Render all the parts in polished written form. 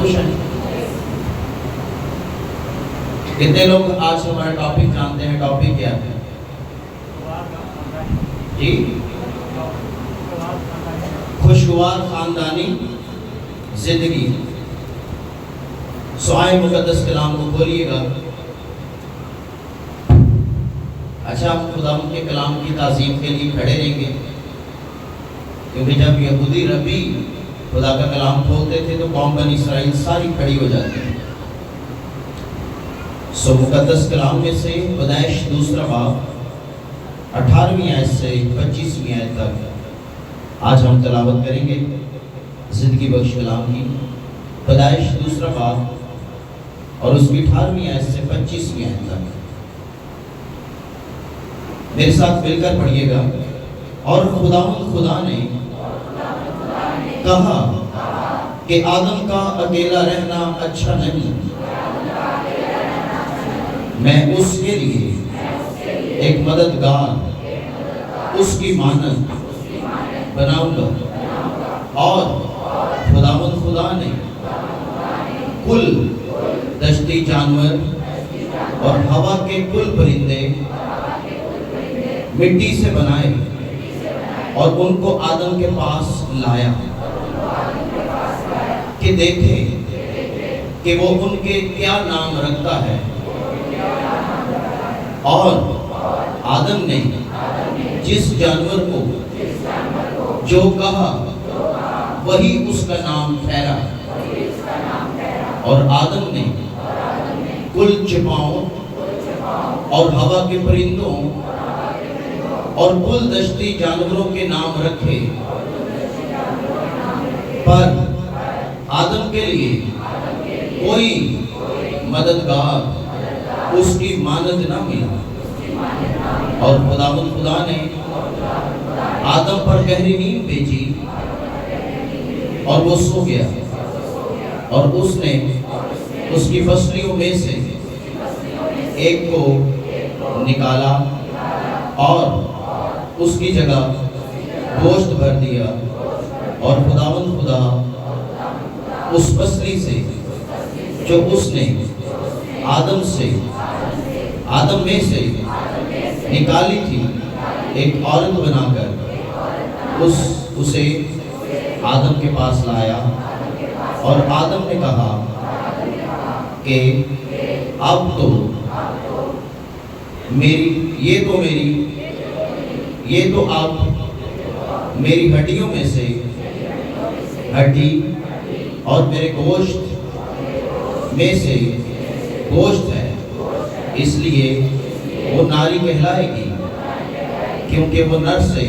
खुश हैं? कितने लोग आज हमारा टॉपिक जानते हैं? टॉपिक क्या है जी? खुशगवार खानदानी जिंदगी। आए मुकद्दस कलाम को खोलिएगा। अच्छा, आप खुदा के कलाम की ताज़ीम के लिए खड़े रहेंगे, क्योंकि जब यहूदी रबी खुदा का कलाम खोलते थे तो कौम बनी इसराइल सारी खड़ी हो जाती है। मुकद्दस कलाम में से पैदाइश दूसरा बाब 18वीं आयत से 25वीं आयत तक आज हम तलावत करेंगे जिंदगी बख्श कलाम की। पैदाइश दूसरा बाब और उसकी 18वीं आयत से 25वीं आयत तक मेरे साथ मिलकर पढ़िएगा। और खुदा ने कहा कि आदम का अकेला रहना अच्छा नहीं, मैं उसके लिए एक मददगार उसकी मानद बनाऊंगा। और खुदा ने कुल दश्ती जानवर और हवा के कुल परिंदे मिट्टी से बनाए और उनको आदम के पास लाया कि देखे कि वो उनके क्या नाम रखता है। और आदम ने जिस जानवर को जो कहा वही उसका नाम ठहरा। और आदम ने कुल चिपाओं और हवा के परिंदों और कुल दश्ती जानवरों के नाम रखे, पर आदम के लिए कोई मददगार उसकी मानद न मिला। और खुदा ने आदम पर गहरी नींद भेजी और वो सो गया। और उसने उसकी फसलियों में से एक को निकाला और उसकी जगह गोश्त भर दिया। और खुदा उस फसली से जो उसने आदम में से निकाली थी एक औरत बनाकर उसे आदम के पास लाया। और आदम ने कहा कि अब तो ये तो आप मेरी हड्डियों में से हड्डी और मेरे गोश्त में से गोश्त है, इसलिए वो नारी कहलाएगी, क्योंकि वो नर से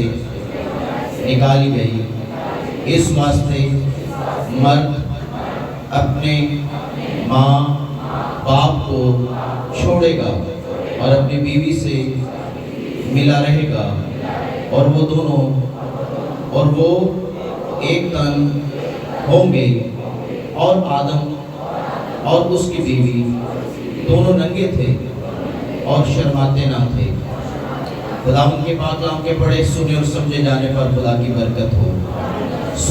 निकाली गई। इस वास्ते मर्द अपने माँ बाप को छोड़ेगा और अपनी बीवी से मिला रहेगा और वो एक तन होंगे। और आदम और उसकी बीवी दोनों नंगे थे और शर्माते ना थे। खुदा उनके पाक कलाम के पढ़े सुने और समझे जाने पर खुदा की बरकत हो।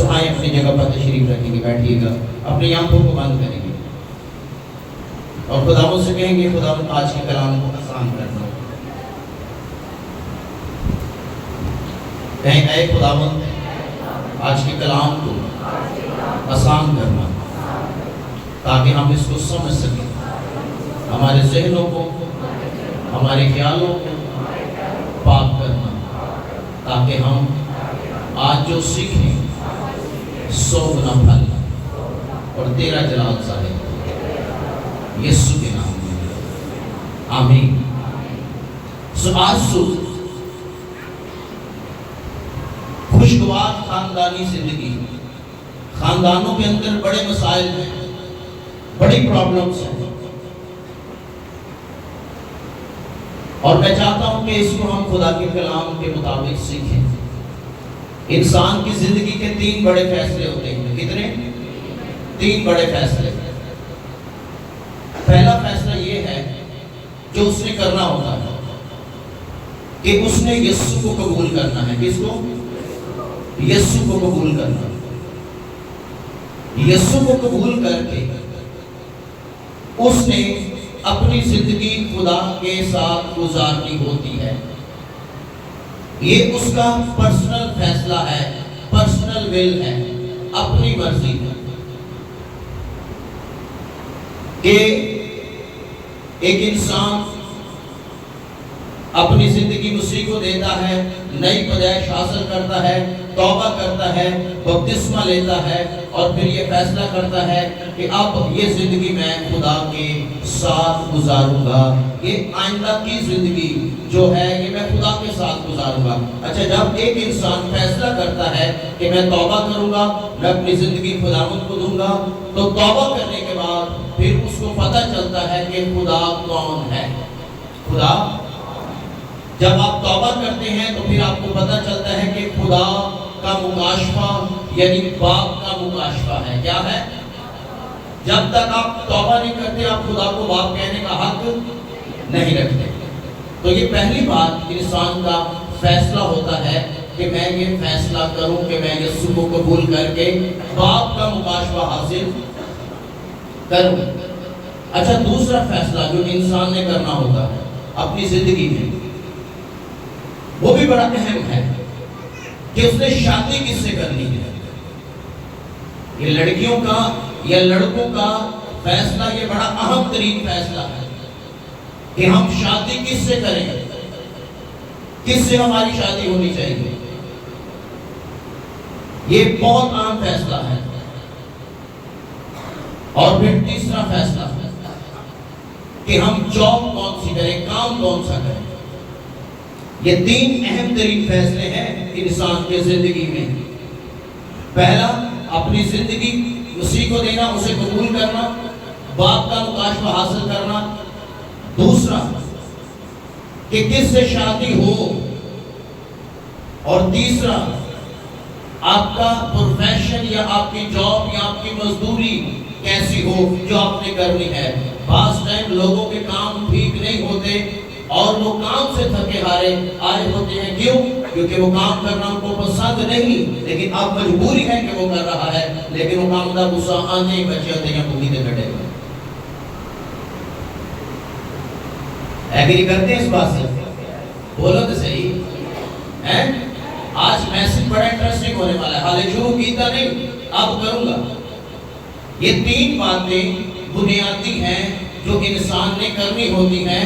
आए अपनी जगह पर तशरीफ रखेंगे, बैठिएगा, अपनी आंखों को बंद करेंगे और खुदा से कहेंगे, खुदा आज के कलाम को आसान करना। कहें, ऐ खुदावंद आज के कलाम को आसान करना ताकि हम इसको समझ सकें, हमारे ज़हनों को, हमारे ख्यालों को पाक करना, ताकि हम आज जो सीखें 100 गुना फल और तेरा जलाल ज़ाहिर यीशु के नाम में, आमीन। आज खुशगवार खानदानी जिंदगी। खानदानों के अंदर बड़े मसाइल हैं, बड़ी प्रॉब्लम्स हैं, और मैं चाहता हूं कि इसको हम खुदा के कलाम के मुताबिक सीखें। इंसान की जिंदगी के 3 बड़े फैसले होते हैं। कितने? 3 बड़े फैसले। पहला फैसला ये है जो उसने करना होता है कि उसने यीशु को कबूल करना है। किसको? यीशु को कबूल करना। यीशु को कबूल करके उसने अपनी जिंदगी खुदा के साथ गुजारनी होती है। ये उसका पर्सनल फैसला है, पर्सनल विल है, अपनी मर्जी है कि एक इंसान अपनी जिंदगी मसीह को देता है, नई पैदाइश हासिल करता है, तौबा करता है, बपतिस्मा लेता है और फिर ये फैसला करता है कि अब ये जिंदगी मैं खुदा के साथ गुजारूंगा, ये आइंदा की जिंदगी जो है ये मैं खुदा के साथ गुजारूंगा। अच्छा, जब एक इंसान फैसला करता है कि मैं तौबा करूंगा, मैं अपनी जिंदगी खुदावंद को दूंगा, तो तौबा करने के बाद फिर उसको पता चलता है कि खुदा कौन है। खुदा, जब आप तौबा करते हैं तो फिर आपको पता चलता है कि खुदा का मुकाशफा यानी बाप का मुकाशफा है। क्या है? जब तक आप तौबा नहीं करते आप खुदा को बाप कहने का हक नहीं रखते। तो ये पहली बात इंसान का फैसला होता है कि मैं ये फैसला करूं कि मैं यीशु को कबूल करके बाप का मुकाशफा हासिल करूं। अच्छा, दूसरा फैसला जो इंसान ने करना होता है अपनी जिंदगी में, वो भी बड़ा अहम है कि उसने शादी किससे करनी है। ये लड़कियों का या लड़कों का फैसला ये बड़ा अहम तरीन फैसला है कि हम शादी किससे करें, किससे हमारी शादी होनी चाहिए। ये बहुत अहम फैसला है। और फिर तीसरा फैसला कि हम जॉब कौन सी करें, काम कौन सा करें। ये तीन अहम तरीन फैसले हैं इंसान के जिंदगी में। पहला, अपनी जिंदगी मसीह को देना, उसे कबूल करना, बाप का मुकाशफा हासिल करना। दूसरा कि किससे शादी हो, और तीसरा आपका प्रोफेशन या आपकी जॉब या आपकी मजदूरी कैसी हो जो आपने करनी है। बास टाइम लोगों के काम ठीक नहीं होते और वो काम से थके हारे आए होते हैं। क्यों? क्योंकि वो काम करना उनको पसंद नहीं, लेकिन अब मजबूरी है कि वो कर रहा है, लेकिन वो काम का गुस्सा आने ही बचे होते हैं, बुद्धि से कटे हुए। एग्री करते हैं इस बात से? बोलो तो सही है। आज मैसेज बड़ा इंटरेस्टिंग होने वाला है। हाले शुरू कीता नहीं, अब करूंगा। ये तीन बातें बुनियादी हैं जो इंसान ने करनी होती हैं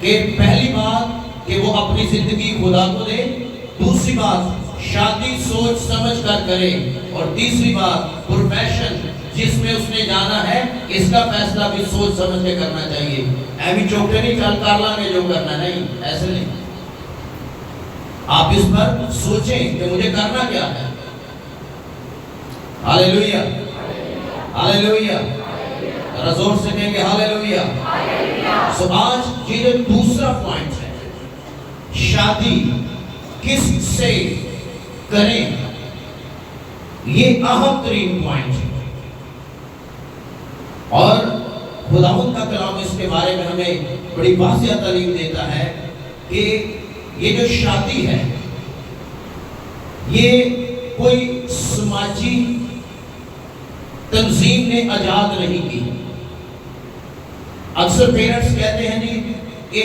कि पहली बात कि वो अपनी जिंदगी खुदा को दे, दूसरी बात शादी सोच समझ कर करे, और तीसरी बात प्रोफेशन जिसमें उसने जाना है इसका फैसला भी सोच समझ के करना चाहिए। ऐवी चौके नहीं चल कर लांगे जो करना, नहीं, ऐसे नहीं। आप इस पर सोचें कि मुझे करना क्या है। हालेलुया, हालेलुया, जरा जोर से कहेंगे हालेलुया। सो आज ये जो दूसरा पॉइंट है, शादी किस से करें, ये अहम तरीन पॉइंट है। और खुदावंद का कलाम इसके बारे में हमें बड़ी वाज़ेह तालीम देता है कि ये जो शादी है ये कोई समाजी तंजीम ने आजाद नहीं की। अक्सर पेरेंट्स कहते हैं जी कि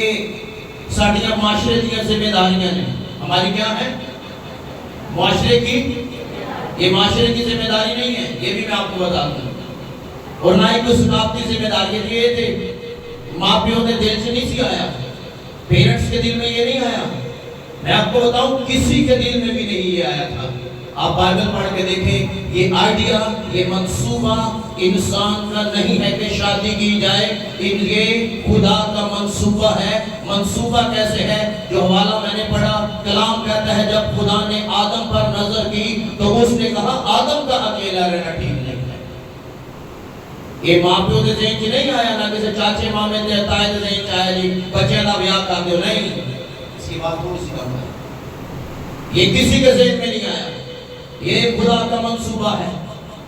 साड़ियां माशरे की जिम्मेदारियां ने, हमारी क्या है? माशरे की, ये माशरे की जिम्मेदारी नहीं है, ये भी मैं आपको बता दूं। और ना ही कोई सकाफती जिम्मेदारी ये थे, माँ प्यो ने दिल से नहीं सी आया, पेरेंट्स के दिल में ये नहीं आया। मैं आपको बताऊं किसी के दिल में भी नहीं ये आया था। आप बाइबल पढ़ के देखें, ये आइडिया, ये मंसूबा इंसान का नहीं है कि शादी की जाए, ये खुदा का मंसूबा है। मंसूबा कैसे है? जो हवाला मैंने पढ़ा, कलाम कहता है जब खुदा ने आदम पर नजर की तो उसने कहा आदम का अकेला रहना ठीक नहीं है। ये माँ प्यो के ज़हन च नहीं आया, ना किसी चाचे मामे के ताए के ज़हन च आया जी बच्चे का ब्याह कर दो, नहीं। इसकी बात थोड़ी सी कम है, ये किसी के ज़हन में नहीं आया। ये खुदा का मंसूबा है।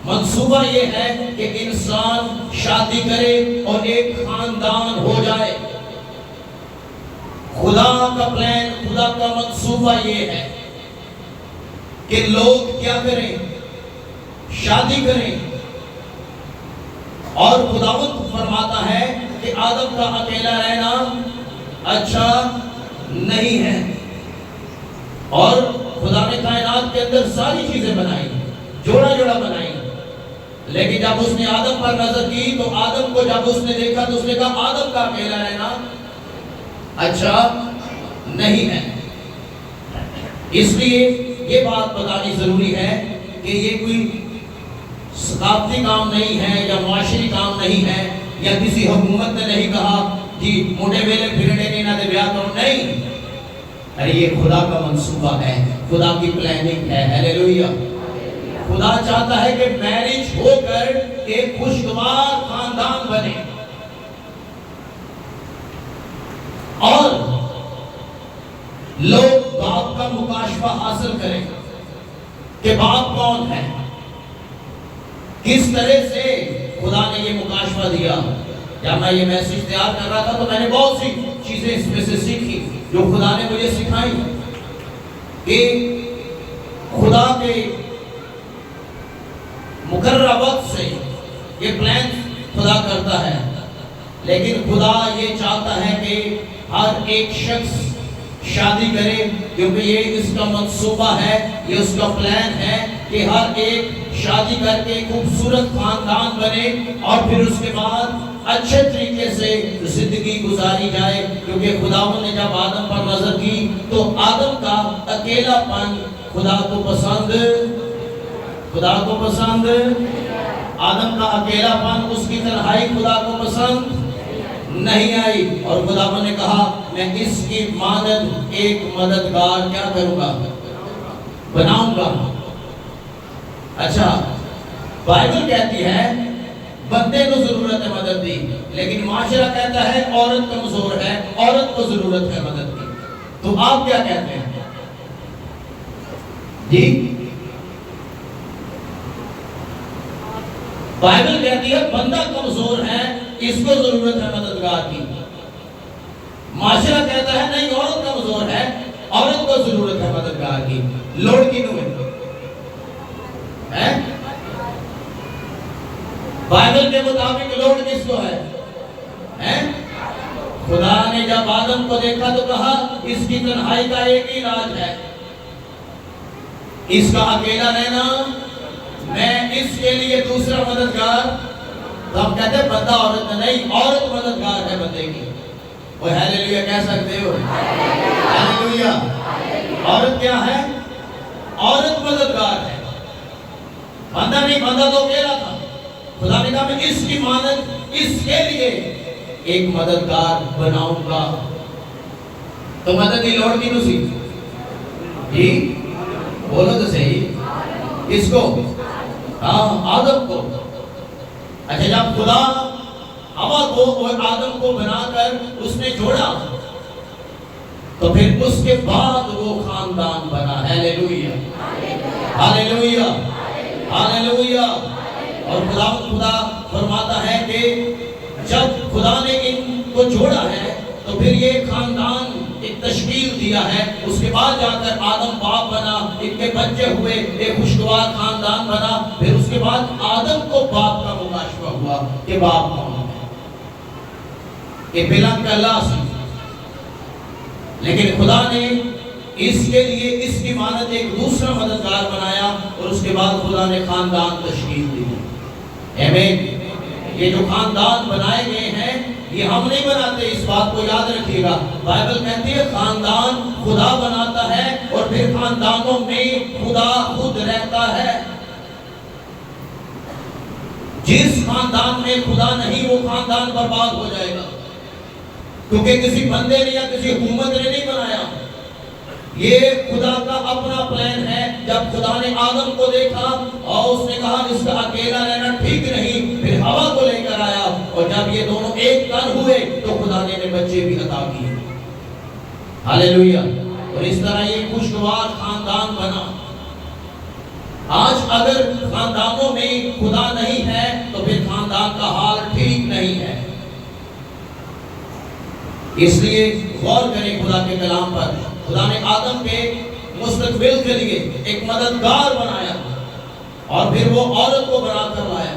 मंसूबा ये है कि इंसान शादी करे और एक खानदान हो जाए। खुदा का प्लान, खुदा का मंसूबा ये है कि लोग क्या करें? शादी करें और खुदावंद फरमाता है कि आदम का अकेला रहना अच्छा नहीं है। और खुदा ने कायनात के अंदर सारी चीजें बनाई, जोड़ा जोड़ा बनाई, लेकिन जब उसने आदम पर नजर की तो आदम को जब उसने देखा तो उसने कहा आदम का अकेला रहना अच्छा नहीं है। इसलिए ये बात बतानी जरूरी है कि ये कोई सकाफती काम नहीं है या मुआशरी काम नहीं है, या किसी हुकूमत ने नहीं कहा कि मोटे वेले फिरने नहीं ना दे ब्याह करो, नहीं। अरे ये खुदा का मंसूबा है, खुदा की प्लानिंग है। हालेलुया। खुदा चाहता है कि मैरिज होकर एक खुशगवार खानदान बने और लोग बाप का मुकाशफा हासिल करें कि बाप कौन है, किस तरह से खुदा ने ये मुकाशफा दिया। जब मैं ये मैसेज तैयार कर रहा था तो मैंने बहुत सी चीजें इसमें से सीखी जो खुदा ने मुझे सिखाई कि खुदा के मुकर्रर वक्त से ये प्लान खुदा करता है, लेकिन खुदा ये चाहता है कि हर एक शख्स शादी करे, क्योंकि ये इसका मंसूबा है, ये उसका प्लान है कि हर एक शादी करके खूबसूरत खानदान बने और फिर उसके बाद अच्छे तरीके से जिंदगी गुजारी जाए। क्योंकि खुदावंद ने जब आदम पर नजर की तो आदम का अकेलापन खुदा को पसंद, आदम का अकेलापन, उसकी तन्हाई खुदा को पसंद नहीं आई। और खुदावंद ने कहा मैं इसकी मानद एक मददगार क्या करूंगा, बनाऊंगा। अच्छा, बाइबल कहती है बंदे को जरूरत है मदद की, लेकिन माशरा कहता है औरत कमजोर है, औरत को जरूरत है मदद की। तो आप क्या कहते हैं जी? बाइबल कहती है बंदा कमजोर है, इसको जरूरत है मददगार की। माशरा कहता है नहीं, औरत कमजोर है, औरत को जरूरत है मददगार की। लोड की है बाइबल के मुताबिक लोड किसको है? खुदा ने जब आदम को देखा तो कहा इसकी तन्हाई का एक ही इलाज है, इसका अकेला रहना, मैं इसके लिए दूसरा मददगार। तो हम कहते हैं बंदा औरत नहीं, औरत मददगार है बंदे की। वो हालेलुया कह सकते हो? हालेलुया। औरत क्या है? औरत मददगार है, बंदा नहीं। बंदा तो अकेला था। खुदा ने कहा मैं इसकी मानद इसके लिए एक मददगार बनाऊंगा। तो मदद की लोड़ की नुसी जी, बोलो तो सही, किसको? हाँ, आदम को। अच्छा, जब खुदा हवा को और आदम को बनाकर उसने जोड़ा तो फिर उसके बाद वो खानदान बना। Hallelujah, hallelujah, hallelujah. और खुदा फरमाता है कि जब खुदा ने इनको जोड़ा है तो फिर ये खानदान एक तशकील दिया है। उसके बाद जाकर आदम बाप बना, इनके बच्चे हुए, एक खुशगवार खानदान बना। फिर उसके बाद आदम को बाप का मुकाशफा हुआ कि बाप कौन है, ये बिलंग अल्लाह से। लेकिन खुदा ने इसके लिए इसकी मानद एक दूसरा मददगार बनाया और उसके बाद खुदा ने खानदान तशकील दी। आमीन। ये जो खानदान बनाए गए हैं ये हम नहीं बनाते, इस बात को याद रखिएगा। बाइबल कहती है खानदान खुदा बनाता है और फिर खानदानों में खुदा खुद रहता है। जिस खानदान में खुदा नहीं वो खानदान बर्बाद हो जाएगा, क्योंकि किसी बंदे ने या किसी हुकूमत ने नहीं बनाया, ये खुदा का अपना प्लान है। जब खुदा ने आदम को देखा और उसने कहा इसका अकेला रहना ठीक नहीं, फिर हवा को लेकर आया और जब ये दोनों एक तन हुए तो खुदा ने बच्चे भी अता किए। हालेलुया। और इस तरह ये खुशगवार खानदान बना। आज अगर खानदानों में खुदा नहीं है तो फिर खानदान का हाल ठीक नहीं है। इसलिए गौर करें खुदा के कलाम पर। खुदा ने आदम के मुस्तकबिल के लिए एक मददगार बनाया और फिर वो औरत को बनाकर लाया।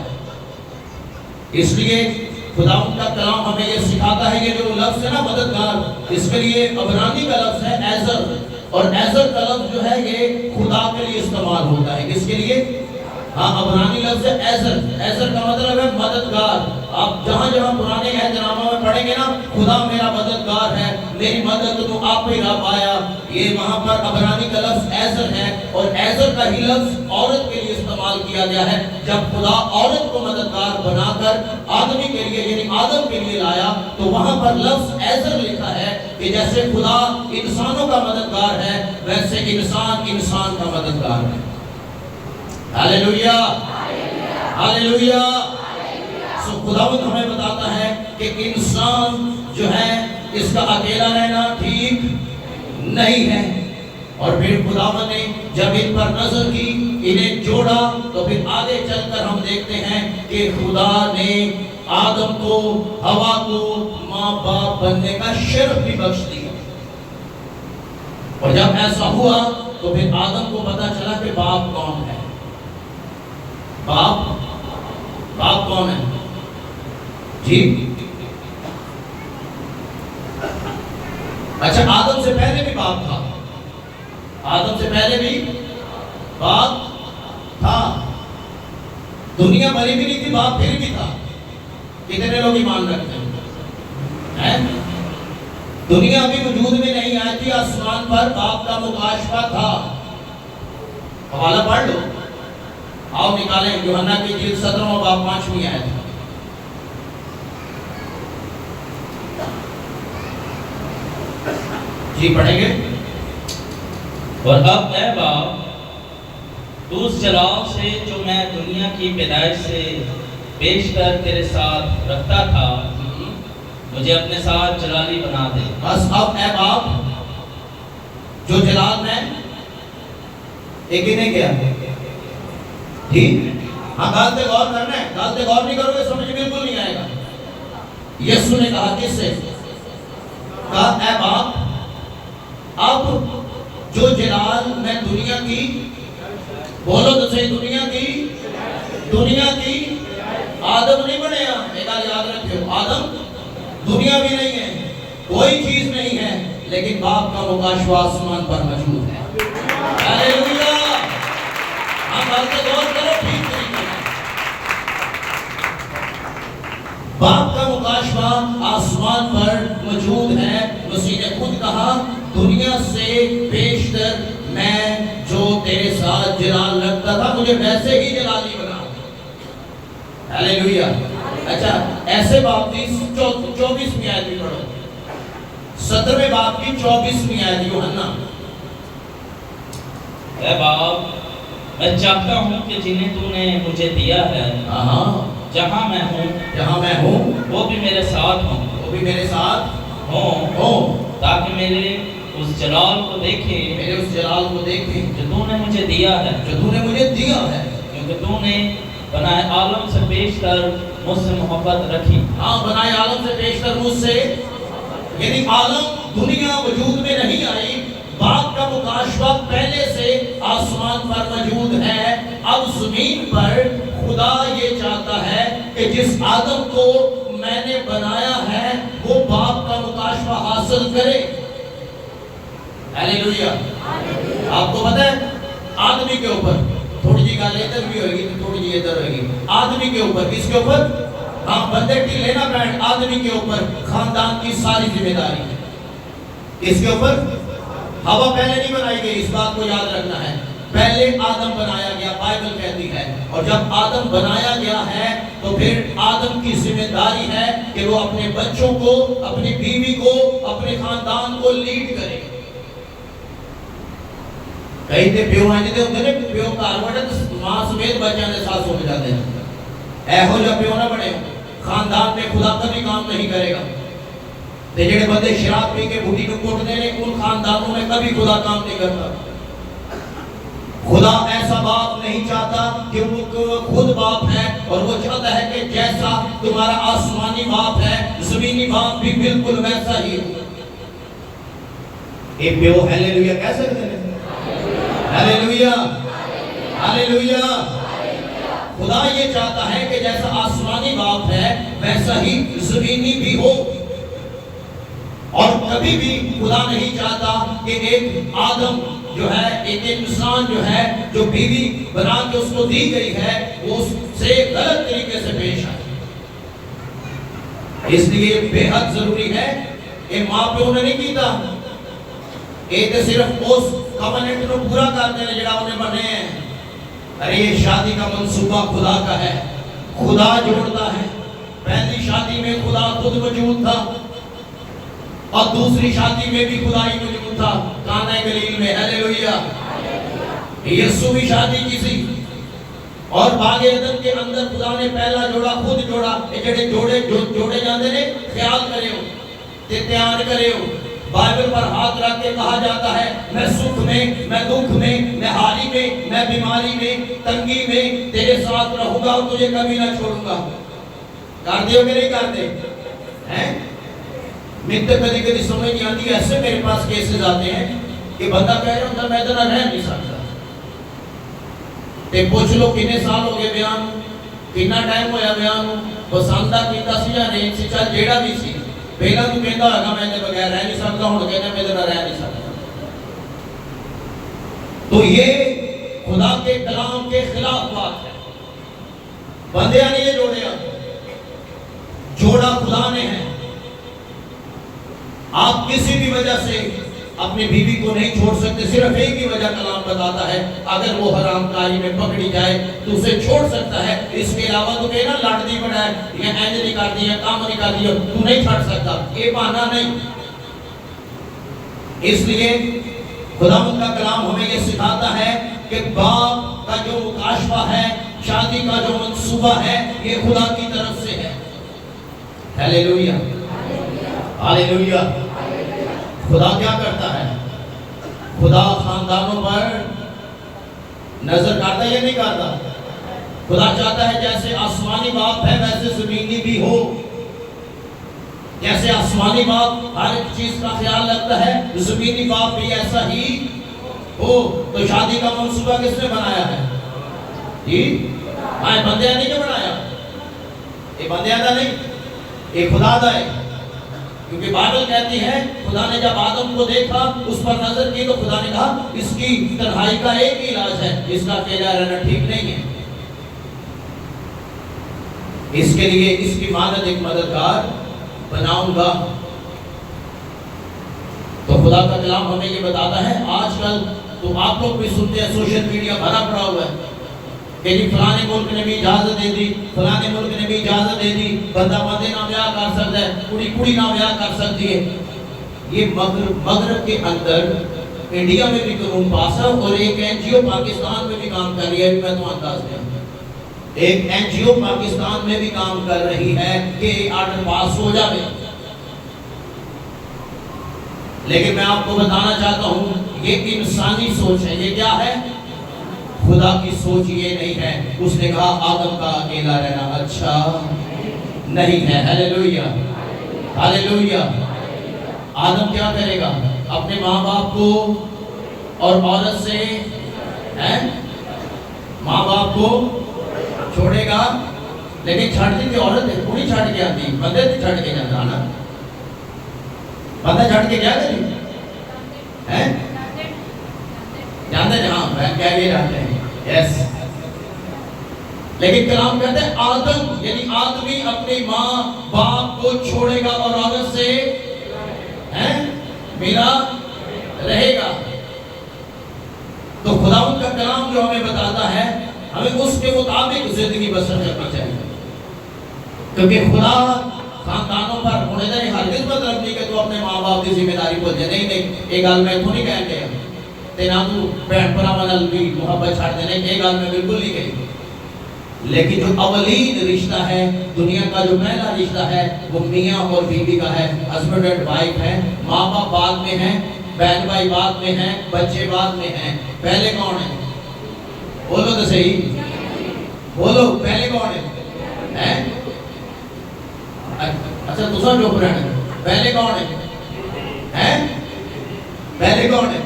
इसलिए खुदावंद का कलाम हमें ये सिखाता है, ये जो लफ्ज है ना मददगार, इसके लिए अबरानी का लफ्ज है एजर, और एजर का लफ्ज जो है ये खुदा के लिए इस्तेमाल होता है। किसके लिए? हाँ, अबरानी लफ्ज है एजर। एजर का मतलब है मददगार। आप जहाँ जहाँ पुराने अहदनामा में पढ़ेंगे ना, खुदा मेरा मददगार है, मेरी मदद तो आप ही रब आया, ये वहाँ पर अबरानी का लफ्ज एजर है। और एजर का ही लफ्ज औरत के लिए इस्तेमाल किया गया है। जब खुदा औरत को मददगार बनाकर आदमी के लिए यानी आदम के लिए लाया, तो वहाँ पर लफ्ज एजर लिखा है कि जैसे खुदा इंसानों का मददगार है, वैसे इंसान इंसान का मददगार है। Hallelujah, hallelujah. सो खुदावंद हमें बताता है कि इंसान जो है इसका अकेला रहना ठीक नहीं है। और फिर खुदावंद ने जब इन पर नजर की, इन्हें जोड़ा, तो फिर आगे चलकर हम देखते हैं कि खुदा ने आदम को, हवा को माँ बाप बनने का शर्फ भी बख्श दिया। और जब ऐसा हुआ तो फिर आदम को पता चला कि बाप कौन है। बाप कौन है जी? अच्छा, आदम से पहले भी बाप था, आदम से पहले भी बाप था। दुनिया बनी भी नहीं थी, बाप फिर भी था। कितने लोग ईमान रखते हैं? दुनिया अभी वजूद में नहीं आई थी, आसमान पर बाप का मुकाशफा था। हवाला पढ़ लो, आओ निकालें। यूहन्ना की जिल्द 17 बाब 5वीं आयत। जी पढ़ेंगे। और अब ऐ बाप, तू उस जलाल से जो मैं दुनिया की पैदाइश से पेशतर तेरे साथ रखता था, मुझे अपने साथ जलाली बना दे। बस अब ऐ बाप, जो जलाल में एक ही नहीं गया। ठीक, हाँ, गाल पे गौर करना है। गाल पे गौर नहीं करोगे समझ बिल्कुल नहीं आएगा। यीशु ने कहा किससे? कहा ऐ बाप, अब जो जलाल मैं दुनिया की, बोलो तो सही, दुनिया की आदम नहीं बने। एक याद रखियो, आदम दुनिया भी नहीं है, कोई चीज नहीं है, लेकिन बाप का मुकाशफा आसमान पर मौजूद है। हालेलुया। हम गौर करो ठीक तरीके से। बाप का मुकाशफा आसमान पर मौजूद है। मसीह ने खुद कहा, दुनिया से बेशतर मैं जो तेरे साथ जलाल रखता था, मुझे वैसे ही जलाली बना। हालेलुया। अच्छा, ऐसे बाप की 24वीं आयत भी पढ़ो, 17वें बाप की 24वीं आयत यूहन्ना। ऐ बाप, मैं चाहता हूँ कि जिन्हें तूने मुझे दिया है, जहाँ मैं हूँ वो भी मेरे साथ हों, ताकि मेरे उस जलाल को देखें जो तूने मुझे दिया है, क्योंकि तूने बनाए आलम से पेशतर मुझसे मोहब्बत रखी। हाँ, बनाए आलम से पेशतर मुझसे, यानी आलम दुनिया वजूद में नहीं आई, बाप का मुकाशफा पहले से आसमान पर मौजूद है। अब जमीन पर खुदा ये चाहता है कि जिस आदम को मैंने बनाया है वो बाप का मुकाशफा हासिल करे। हालेलुया। आपको पता है आदमी के ऊपर थोड़ी जी गाल इधर भी होगी तो थोड़ी जी इधर होगी। आदमी के ऊपर, किसके ऊपर? हाँ, बंदे की लेना बैंड, आदमी के ऊपर खानदान की सारी जिम्मेदारी है। इसके ऊपर हवा पहले नहीं बनाई गई, इस बात को याद रखना है। पहले आदम बनाया गया, बाइबल कहती है। और जब आदम बनाया गया है तो फिर आदम की जिम्मेदारी है कि वो अपने बच्चों को, अपनी बीवी को, अपने खानदान को लीड करे। कई ते प्यो आने दे होंगे ने, प्यो कारवड़े तो मां समेत बच्चों के साथ सो जाते हैं। ऐहो जा प्यो ना बने, खानदान में खुदा कभी काम नहीं करेगा। ते जेड़े बंदे शराब पी के बुढ़ी को कुटते ने, उन खानदानों में कभी खुदा काम नहीं करता। खुदा ऐसा बाप नहीं चाहता कि वो खुद बाप है, और वो चाहता है कि जैसा तुम्हारा आसमानी बाप है, जमीनी बाप भी बिल्कुल वैसा ही हो। एक प्यो हालेलुया कह सकते हैं? Hallelujah, hallelujah. खुदा ये चाहता है कि जैसा आसमानी बाप है वैसा ही जमीनी भी हो। और कभी भी खुदा नहीं चाहता कि एक आदम जो है, एक इंसान जो है, जो बीवी बना के उसको दी गई है, वो उससे गलत तरीके से पेश आए। इसलिए बेहद जरूरी है कि मां प्यो ने नहीं कीता, ये सिर्फ उस कवनेंट को पूरा करते हैं जड़ा उन्हें बने हैं। अरे ये शादी का मंसूबा खुदा का है, खुदा जोड़ता है। पहली शादी में खुदा खुद मौजूद था और दूसरी शादी में भी खुदा ही मौजूद था, काना गलील में। हालेलुया। यीशु भी शादी की सी और बागे अदन के अंदर खुदा ने पहला जोड़ा खुद जोड़ा। ये जेड़े जोड़े जाते ने, ख्याल करियो ते ध्यान करियो। बाइबल पर हाथ रख के कहा जाता है, मैं सुख में, मैं दुख में, मैं हारी में, मैं बीमारी में, तंगी में तेरे साथ रहूंगा और तुझे कभी ना छोड़ूंगा। कर दियो कि नहीं करते हैं? मित्र कभी कभी समझ नहीं आती। ऐसे मेरे पास केसेस आते हैं कि बंदा कह रहा होता मैं इतना रह नहीं सकता। ते पूछ लो कितने साल हो गए ब्याह, कितना टाइम होया ब्याह, पसंद कीता सी या नहीं सी, चल जेड़ा भी सी पहला तू कहता होगा मैं इहदे बगैर रह नहीं सकता, हुण कहना मैं इहदे नाल रह नहीं सकता। तो ये खुदा के कलाम के खिलाफ बात है। बंदिया ने ये जोड़ा खुदा ने है। आप किसी भी वजह से अपनी बीवी को नहीं छोड़ सकते। सिर्फ एक ही वजह कलाम बताता है, अगर वो हरामकारी में पकड़ी जाए तो उसे छोड़ सकता है। इसके अलावा तो कहना लाडली बड़ा है, ये इंज नहीं करती है, काम नहीं करती है, तू नहीं छड़ सकता, ये बहाना नहीं। इसलिए खुदावंद का कलाम हमें ये सिखाता है कि बाप का जो मुकाशफा है, शादी का जो मंसूबा है, ये खुदा की तरफ से है। Hallelujah, hallelujah. खुदा क्या करता है? खुदा खानदानों पर नजर करता है या नहीं करता? खुदा चाहता है जैसे आसमानी बाप है वैसे जमीनी भी हो। जैसे आसमानी बाप हर एक चीज का ख्याल रखता है, जमीनी बाप भी ऐसा ही हो। तो शादी का मंसूबा किसने बनाया है? जी हाँ, बंदिया नहीं बनाया, ये बंदिया का नहीं, ये खुदा का है। क्योंकि बाइबल कहती है खुदा ने जब आदम को देखा, उस पर नजर की, तो खुदा ने कहा इसकी तन्हाई का एक ही इलाज है, इसका अकेला रहना ठीक नहीं है। इसके लिए इसकी मानद एक मददगार बनाऊंगा। तो खुदा का कलाम हमें ये बताता है। आजकल तो आप लोग भी सुनते हैं, सोशल मीडिया भरा पड़ा हुआ है कि जी फलाने मुल्क ने भी इजाजत दे दी, फलाने मुल्क ने भी इजाजत दे दी, बंदा बंदे ना ब्याह कर सकता है, कुड़ी कुड़ी ना ब्याह कर सकती है। ये मगरब के अंदर इंडिया में भी कानून पास है और एक एनजीओ पाकिस्तान में भी काम कर रही है। मैं तो अंदाज दिया, एक एनजीओ पाकिस्तान में भी काम कर रही है कि आर्डर पास हो जाए। लेकिन मैं आपको बताना चाहता हूं, ये इंसानी सोच है। ये क्या है? खुदा की सोच ये नहीं है। उसने कहा आदम का अकेला रहना अच्छा नहीं है। Hallelujah, hallelujah. आदम क्या करेगा? अपने माँ बाप को और औरत से, हैं, माँ बाप को छोड़ेगा। लेकिन छड़ दी औरत है, कुड़ी छड़ के आती, बंदे से छड़ के जाता ना, बंदा छड़ के क्या करेगी? हैं, जानते हैं? हाँ, मैं कह के जाते हैं, यस। लेकिन कलाम कहते हैं आदम यानी आदमी अपनी माँ बाप को छोड़ेगा और औरत से, हैं, मिला रहेगा। तो खुदावंद का कलाम जो हमें बताता है, हमें उसके मुताबिक जिंदगी बसर करनी चाहिए। क्योंकि खुदा खानदानों पर होने दे हरगिज़ मतलब नहीं कि तू अपने माँ बाप की जिम्मेदारी भूल जाए। नहीं नहीं, ये गल मैं तो नहीं कह गया ते ना तू भैन भरावां नाल भी मुहब्बत छड़ देने, ये गल मैं बिल्कुल नहीं कही। लेकिन जो अवलीन रिश्ता है, दुनिया का जो पहला रिश्ता है, वो मियाँ और बीवी का है, हस्बैंड एंड वाइफ है। माँ बाप बाद में हैं, बहन भाई बाद में हैं, बच्चे बाद में हैं। पहले कौन है? बोलो तो सही, बोलो पहले कौन है? अच्छा तुसा जो पहले कौन है? पहले कौन है?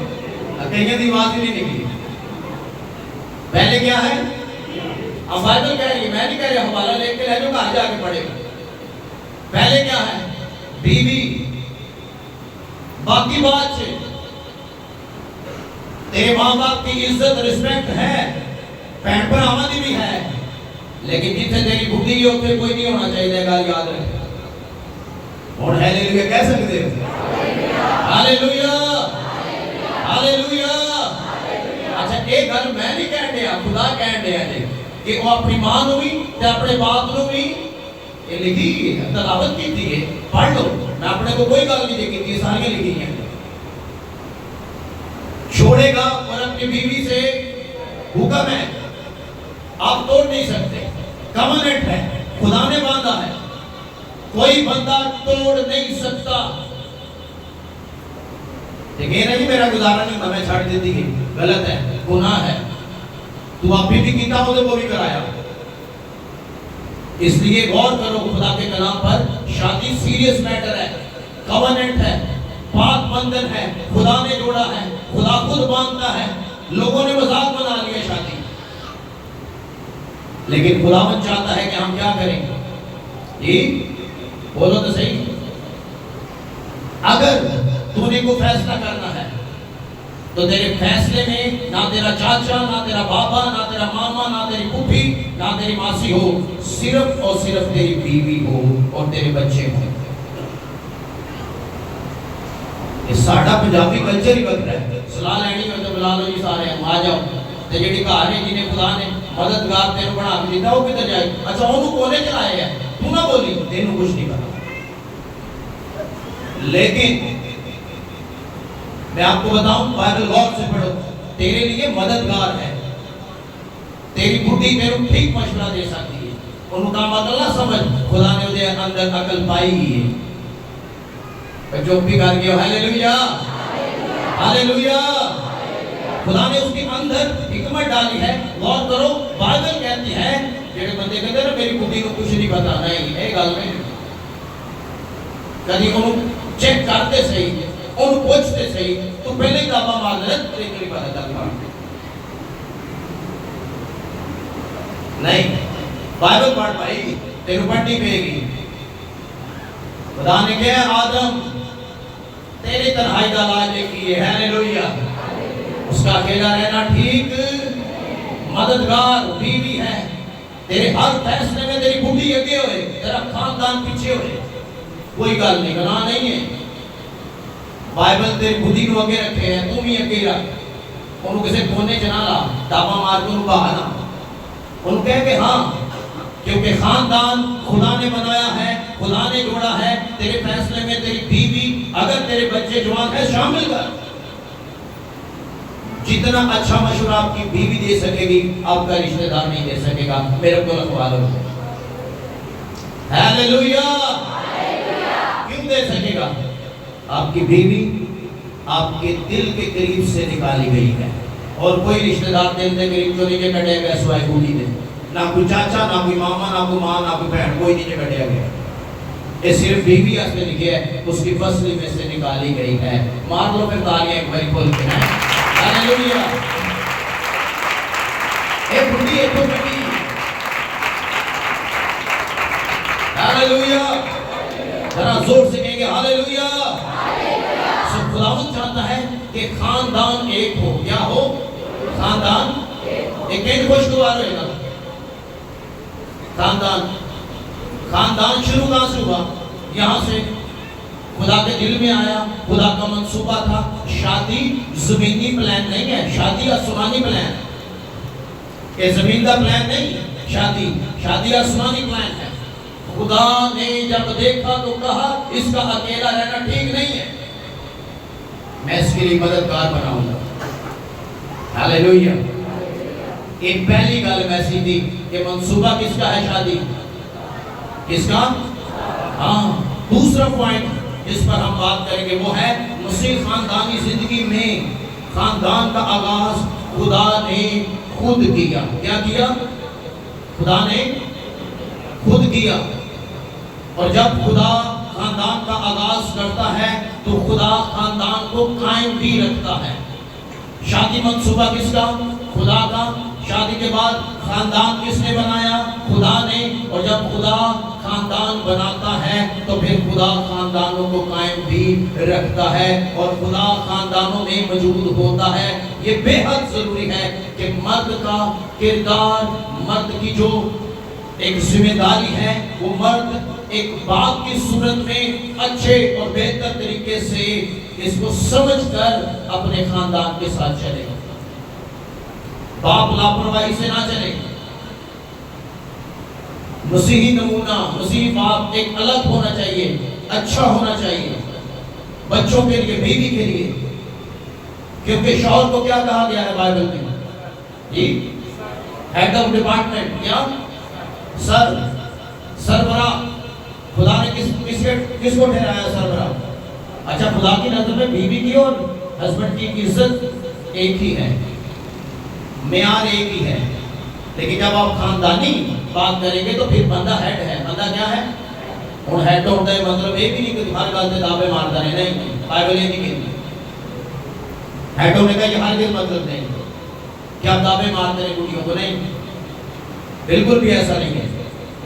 कहीं की आवाज ही नहीं निकली। पहले क्या है? अब बाइबल कह रही है, मैं नहीं कह रहा, हवाला लेके ले जो घर जाके पढ़ेगा। पहले क्या है? बीवी, बाकी बात से तेरे माँ बाप की इज्जत रिस्पेक्ट है, भैन भरावां दी भी है, लेकिन जिथे तेरी बुद्धि है उत्थे कोई नहीं होना चाहिए। गल याद रख। और हालेलुया कह सकते हो? Hallelujah, hallelujah. अच्छा, एक गल मैं नहीं कह रहा, खुदा कह रहा है कि वो अपनी मां को भी ते अपने बाप को भी ये लिखी है, तलावत की थी, पढ़ लो। मैं अपने को कोई गल नहीं देखी थी, सारी लिखी हैं। छोड़ेगा और अपनी बीवी से हुक्म है, आप तोड़ नहीं सकते, कवनेंट है, खुदा ने बांधा है, कोई बंदा तोड़ नहीं सकता। देखिए नहीं, मेरा गुजारा नहीं था, मैं छाड़ देती है, गलत है, गुनाह है। तू अभी भी कीता हो तो वो भी कराया। इसलिए गौर करो खुदा के कलाम पर। शादी सीरियस मैटर है, कवनेंट है, पाक बंधन है, खुदा ने जोड़ा है, खुदा खुद बांधता है। लोगों ने मजाक बना लिया शादी, लेकिन खुदावंद चाहता है कि हम क्या करें? जी बोलो तो सही। अगर तूने को फैसला करना है तो तेरे फैसले में ना तेरा चाचा, ना तेरा बाबा, ना तेरा मामा, ना तेरी फूफी, ना तेरी मासी हो, सिर्फ और सिर्फ तेरी बीवी हो और तेरे बच्चे हो। ये साडा पंजाबी कल्चर ही बदल रहा है। सलाह लेनी हो तो बुला लो जी, सारे हम आ जाओ। ते जेडी घर है जिन्हें खुदा ने मददगार तेरे बना के दिता, वो किधर जाए? अच्छा, ओनू कोने चलाए है, तू ना बोली, तेनू कुछ नहीं पता। लेकिन मैं आपको बताऊं, बाइबल गौर से पढ़ो, तेरे लिए मददगार है। तेरी बुद्धि तेरे ठीक मशवरा दे सकती है। उनका मतलब ना समझ, खुदा ने उसे अंदर अकल पाई है। जो भी कर गया, हालेलुया, हालेलुया। खुदा ने उसके अंदर हिकमत डाली है। गौर करो, बाइबल कहती है, जेडे बंदे कहते हैं मेरी बुद्धि को कुछ नहीं पता, नहीं, ये गल नहीं। कभी उन्हों चेक करते सही, उन्हों पूछते सही, तो पहले ही दाबा मार दे, तेरे को नहीं पता चलता। नहीं, बाइबल पढ़ भाई, तेरे को पढ़नी पड़ेगी। खुदा ने कहा आदम तेरी तन्हाई का इलाज की है, हालेलुया। उसका अकेला रहना ठीक, मददगार बीवी है। तेरे हर फैसले में तेरी बुद्धि आगे होए, तेरा खानदान पीछे होए, कोई गल नहीं, गुनाह नहीं है। बाइबल तेरी बुद्धि को आगे रखे है, तू भी आगे रख। उन्होंने किसी कोने च ना ला, दावा मार के उन्होंने बहाना। उन्होंने कह के हाँ, क्योंकि खानदान खुदा ने बनाया है, खुदा ने जोड़ा है। तेरे फैसले में तेरी बीवी, अगर तेरे बच्चे जवान है, शामिल कर। जितना अच्छा मशवरा आपकी बीवी दे सकेगी, आपका रिश्तेदार नहीं दे सकेगा। मेरे को रखवा लो, हालेलुया। क्यों दे सकेगा? आपकी बीवी आपके दिल के करीब से निकाली गई है, और कोई रिश्तेदार दिल के करीब तो नहीं कटेगा सिवाय बूढ़ी दे। ना कोई चाचा, ना कोई मामा, ना कोई मां, ना कोई बहन, कोई नहीं कटेगा गया। ये सिर्फ बीवी ऐसे लिखे है, उसकी फसली में से निकाली गई है। मार लो फिर तालियां एक बारी बोल के, हालेलुया। एक बुढ़ी, एक बुढ़ी, हालेलुया। जरा जोर से कहेंगे हालेलुया। सब खुदावंद चाहता है कि खानदान एक हो। क्या हो? खानदान एक खुशगवार रहेगा। खानदान शुरू कहां से हुआ? यहां से खुदा के दिल में आया, खुदा का मंसूबा था। शादी जमीनी प्लान नहीं है, शादी आसमानी प्लान। ये जमीन का प्लान नहीं, शादी आसमानी प्लान है। खुदा ने जब देखा तो कहा इसका अकेला रहना ठीक नहीं है, मैं इसके लिए मददगार बनाऊंगा। हालेलुया। एक पहली गल वैसी थी कि मंसूबा किसका है? शादी किसका? हाँ। दूसरा पॉइंट जिस पर हम बात करेंगे वो है मसीह खानदानी जिंदगी में खानदान का आगाज खुदा ने खुद किया। क्या किया? खुदा ने खुद किया। और जब खुदा खानदान का आगाज करता है तो खुदा खानदान को कायम भी रखता है। शादी मंसूबा किसका? खुदा का। शादी के बाद खानदान किसने बनाया? खुदा ने। और जब खुदा खानदान बनाता है खुदा खानदानों को कायम भी रखता है और खुदा खानदानों में मौजूद होता है। ये बेहद जरूरी है कि मर्द का किरदार, मर्द की जो एक जिम्मेदारी है, वो मर्द एक बाप की सूरत में अच्छे और बेहतर तरीके से इसको समझकर अपने खानदान के साथ चले। बाप लापरवाही से ना चले। मसीही नमूना, मसीही बाप एक अलग होना चाहिए, अच्छा होना चाहिए बच्चों के लिए, बीवी के लिए। क्योंकि शौहर को क्या कहा गया है बाइबल में जी? हेड ऑफ डिपार्टमेंट, क्या सर, सरबरा। खुदा ने किसको ठहराया सरबरा? अच्छा, खुदा की नजर में बीवी की और हस्बैंड की इज्जत एक ही है, मेयार एक ही है। लेकिन जब आप खानदानी बात करेंगे तो फिर बंदा हेड है। बंदा क्या है? और हेड होता है मतलब एक ही नहीं कि हर गल से दावे मारता है, नहीं, बाइबल ये नहीं कहती। हेड होने का ये हर दिल मतलब नहीं कि आप दावे मारते हैं कुड़ियों को, नहीं, बिल्कुल भी ऐसा नहीं है।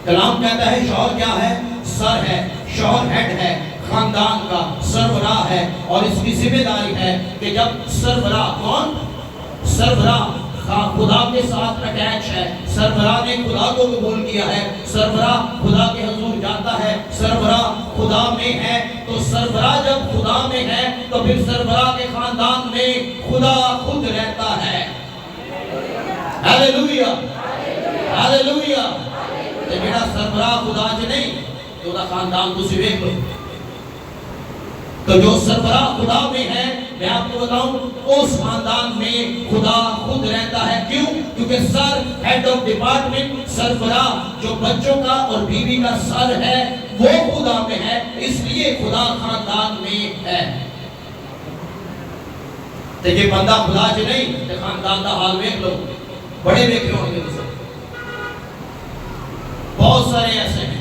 कलाम कहता है शौहर क्या है? सर है। शौहर हेड है, खानदान का सरबराह है और इसकी जिम्मेदारी है कि जब सरबराह, कौन सरबराह खुदा के साथ अटैच है, सरबराह ने खुदा को कबूल किया है, सरबराह खुदा के हुजूर जाता है, सरबराह खुदा में है, तो सरबराह जब खुदा में है तो फिर सरबराह के खानदान में खुदा खुद रहता है। Hallelujah, hallelujah. तो मेरा सरबराह खुदा च नहीं तो उसका खानदान तुसी देख लो। तो जो सरबराह खुदा में है, मैं आपको बताऊं, उस खानदान में खुदा खुद रहता है। क्यों? क्योंकि सर, हेड ऑफ डिपार्टमेंट, सरबराह जो बच्चों का और बीवी का सर है, वो खुदा में है, इसलिए खुदा खानदान में है। तो ये बंदा खुदा च नहीं तो खानदान का हाल देख लो, बड़े देखे होंगे बहुत सारे ऐसे हैं।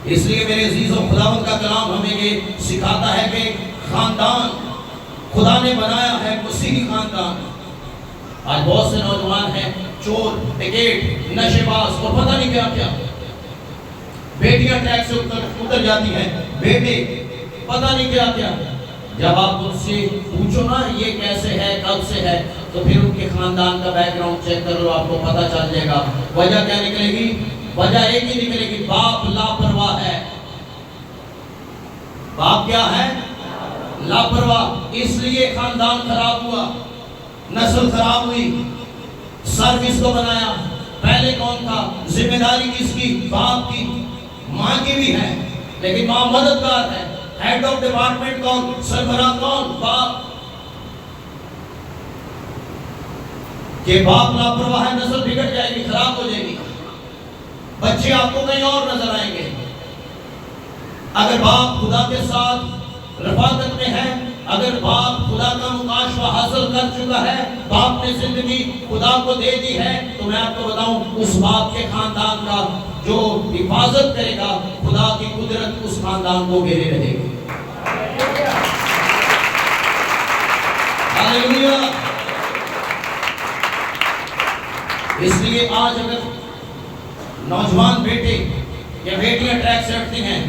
इसलिए मेरे अजीजों, खुदावंद का कलाम हमें ये सिखाता है कि खानदान खुदा ने बनाया है, मसीही खानदान। आज बहुत से नौजवान हैं चोर, टिकेट, नशेबाज और पता नहीं क्या क्या। बेटियां ट्रैक से उतर जाती हैं, बेटे पता नहीं क्या क्या। जब आप उनसे पूछो ना ये कैसे है, कब से है, तो फिर उनके खानदान का बैकग्राउंड चेक कर लो, आपको पता चल जाएगा। वजह क्या निकलेगी? वजह एक ही निकलेगी, बाप लापरवाह है। बाप क्या है? लापरवाह। इसलिए खानदान खराब हुआ, नस्ल खराब हुई। सर किसको बनाया? पहले कौन था? जिम्मेदारी किसकी? बाप की। माँ की भी है, लेकिन माँ मददगार है। हेड ऑफ डिपार्टमेंट कौन? सरबराह कौन? बाप। कि बाप लापरवाह है, नस्ल बिगड़ जाएगी, खराब हो जाएगी, बच्चे आपको कहीं और नजर आएंगे। अगर बाप खुदा के साथ रफाकत में है, अगर बाप खुदा का मुकाशवा हासिल कर चुका है, बाप ने जिंदगी खुदा को दे दी है, तो मैं आपको बताऊं, उस बाप के खानदान का जो हिफाजत करेगा, खुदा की कुदरत उस खानदान को घेरे रहेगी। हालेलुया। इसलिए आज अगर नौजवान बेटे या बेटियां ट्रैक से हटती हैं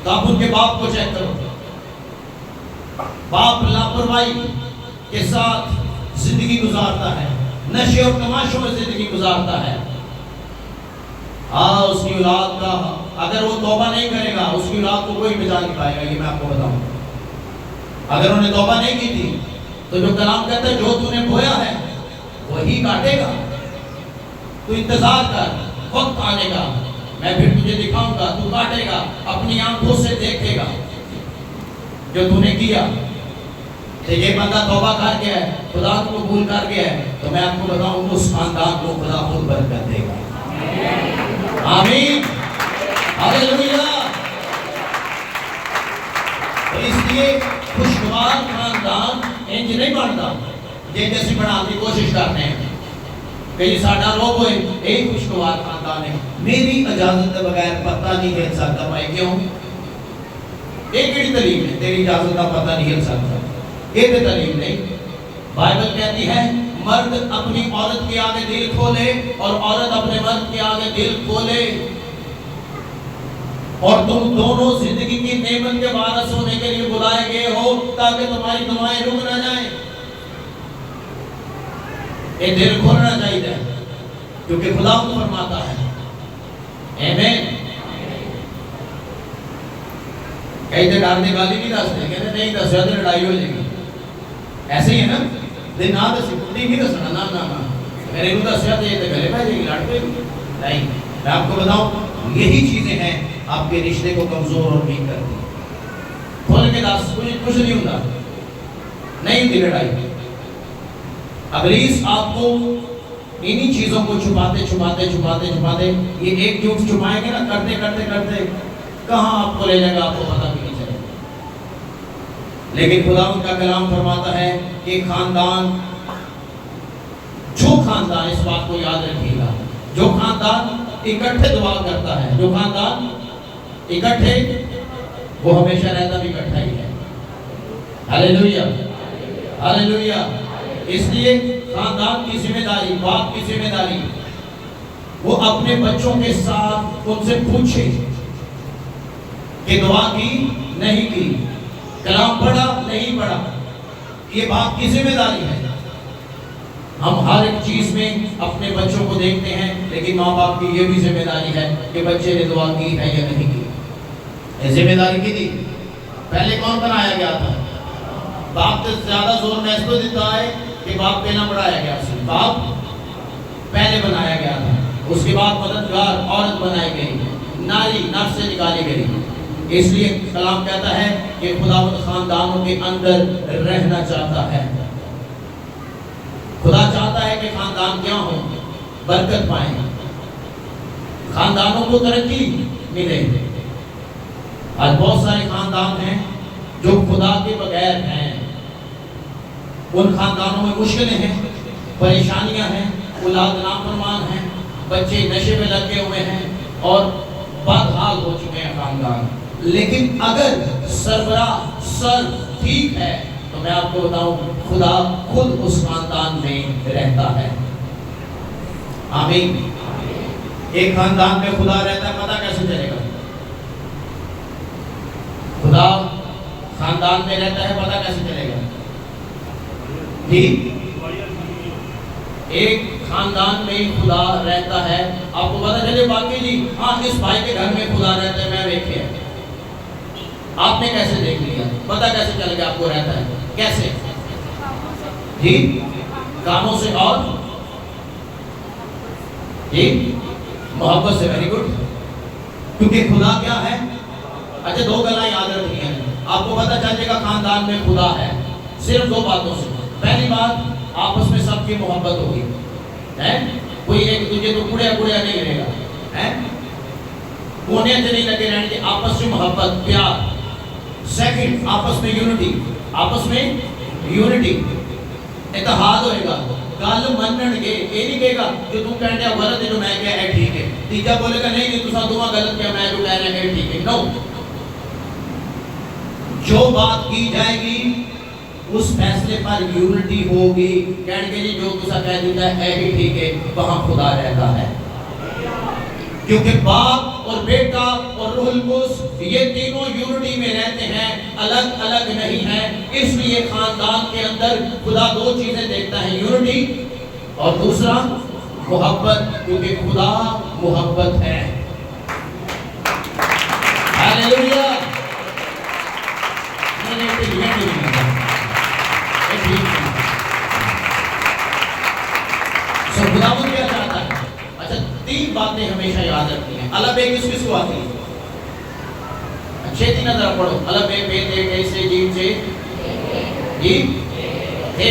तो आप उनके बाप को चेक करो। बाप लापरवाही के साथ जिंदगी गुजारता है, नशे और तमाशों में जिंदगी गुजारता है। उसकी औलाद का अगर वो तौबा नहीं करेगा, उसकी औलाद को कोई बचा नहीं पाएगा, ये मैं आपको बताऊं। अगर उन्हें तौबा नहीं की थी तो जो कलाम कहता है जो तूने बोया है वही काटेगा। तू इंतजार कर वक्त आने का, मैं फिर तुझे दिखाऊंगा, तू काटेगा, अपनी आंखों से देखेगा जो तूने किया। तो ये बंदा तौबा कर गया है, खुदा को कबूल कर गया है, तो मैं आपको बताऊं उस खानदान को खुदा खुद बरकत देगा। आमीन, हालेलुया। तो इसलिए खुशगवार खानदान इंज नहीं बनता जैसे बनाने की कोशिश करते हैं कई साडा लोग होए, यही खुशगवार खानदान है। मेरी इजाजत के बगैर पता नहीं हिल सकता भाई, क्यों? एक ही तलीम है, तेरी इजाजत का पता नहीं हिल सकता, ये तो तलीम नहीं। बाइबल कहती है मर्द अपनी औरत के आगे दिल खोले और औरत अपने मर्द के आगे दिल खोले। और तुम दोनों जिंदगी की नेमत के वारिस होने के लिए बुलाए गए हो ताकि तुम्हारी दुआएं रुक ना जाए। ये दिल खोलना चाहिए क्योंकि खुदा फरमाता है आमीन। कई तो डालने वाली नहीं दसते, कहते नहीं दसिया तो लड़ाई हो जाएगी। ऐसे ही है ना, दे ना दसी कुड़ी नहीं दसना, ना ना ना मेरे को दसिया तो ये तो गले पै जाएगी, लड़ पेगी नहीं। मैं आपको बताऊं यही चीजें हैं आपके रिश्ते को कमजोर और वीक करती है। खोल के दस कुछ नहीं होता, नहीं होती लड़ाई। इब्लीस आपको इन्हीं चीजों को छुपाते छुपाते छुपाते छुपाते ये एक झूठ छुपाएंगे ना, करते करते करते कहां आपको ले जाएगा आपको पता भी नहीं चलेगा। लेकिन खुदा का कलाम फरमाता है कि खानदान, जो खानदान, इस बात को याद रखिएगा, जो खानदान इकट्ठे दुआ करता है, जो खानदान इकट्ठे, वो हमेशा रहता भी इकट्ठा ही है। Hallelujah hallelujah. इसलिए खानदान की जिम्मेदारी, बाप की जिम्मेदारी, वो अपने बच्चों के साथ उनसे पूछे कि दुआ की नहीं की, कलाम पढ़ा नहीं पढ़ा। ये बाप की जिम्मेदारी है। हम हर एक चीज में अपने बच्चों को देखते हैं, लेकिन माँ बाप की ये भी जिम्मेदारी है कि बच्चे ने दुआ की है या नहीं की। ये जिम्मेदारी की थी। पहले कौन बनाया गया था? बाप से ज्यादा जोर मैं इसको देता है कि बाप पहला बढ़ाया गया, बाप पहले बनाया गया था। उसके बाद मददगार औरत बनाई गई, नारी नर से निकाली गई। इसलिए कलाम कहता है कि खुदावंद खानदानों के अंदर रहना चाहता है। खुदा चाहता है कि खानदान क्या हो, बरकत पाए, खानदानों को तरक्की मिले। आज बहुत सारे खानदान हैं जो खुदा के बगैर हैं। उन खानदानों में मुश्किलें हैं, परेशानियां हैं, औलाद नाफरमान हैं, बच्चे नशे में लगे हुए हैं और बदहाल हो चुके हैं खानदान। लेकिन अगर सरबराह सर ठीक है तो मैं आपको बताऊं खुदा खुद उस खानदान में रहता है। आमीन। एक खानदान में खुदा रहता है, पता कैसे चलेगा? खुदा खानदान में रहता है, पता कैसे चलेगा? ठीक, एक खानदान में खुदा रहता है, आपको पता चले बाकी जी हाँ इस भाई के घर में खुदा रहता है, मैं देखे। आपने कैसे देख लिया? पता कैसे चल गया आपको रहता है? कैसे? जी कामों से और जी मोहब्बत से। Very good. क्योंकि खुदा क्या है? अच्छा, दो गल्ला याद रखनी है आपको, पता चल जाएगा खानदान में खुदा है सिर्फ दो बातों से। पहली बात, आपस में सबकी मोहब्बत होगी, है? कोई एक दूसरे को कुड़िया कुड़िया नहीं रहेगा, है? कोने से नहीं लगे रहेंगे, आपस में मोहब्बत, प्यार। सेकंड, आपस में यूनिटी, आपस में यूनिटी, इत्तेहाद होएगा। गल मनणगे, ये नहीं कहेगा जो तू कहने आ गलत है जो मैं कह रहा ठीक है, तीजा बोलेगा नहीं नहीं तुसा दोवा गलत किया, मैं जो कह रहा है ठीक है। नो, जो बात की जाएगी उस फैसले पर यूनिटी होगी। कहने जी जो तुसा कह देता है ही ठीक है, वहां खुदा रहता है। क्योंकि बाप और बेटा और रूहुल कुद्स ये तीनों यूनिटी में रहते हैं, अलग अलग नहीं है। इसलिए खानदान के अंदर खुदा दो चीजें देखता है, यूनिटी और दूसरा मोहब्बत, क्योंकि खुदा मोहब्बत है। हालेलुया। खुदावंद क्या चाहता है? अच्छा, तीन बातें हमेशा याद रखनी है। अलग एक किस किसको आती है? अच्छे तीन नजर पढ़ो। अलग एक बेत एक ऐसे जीव से जी थे।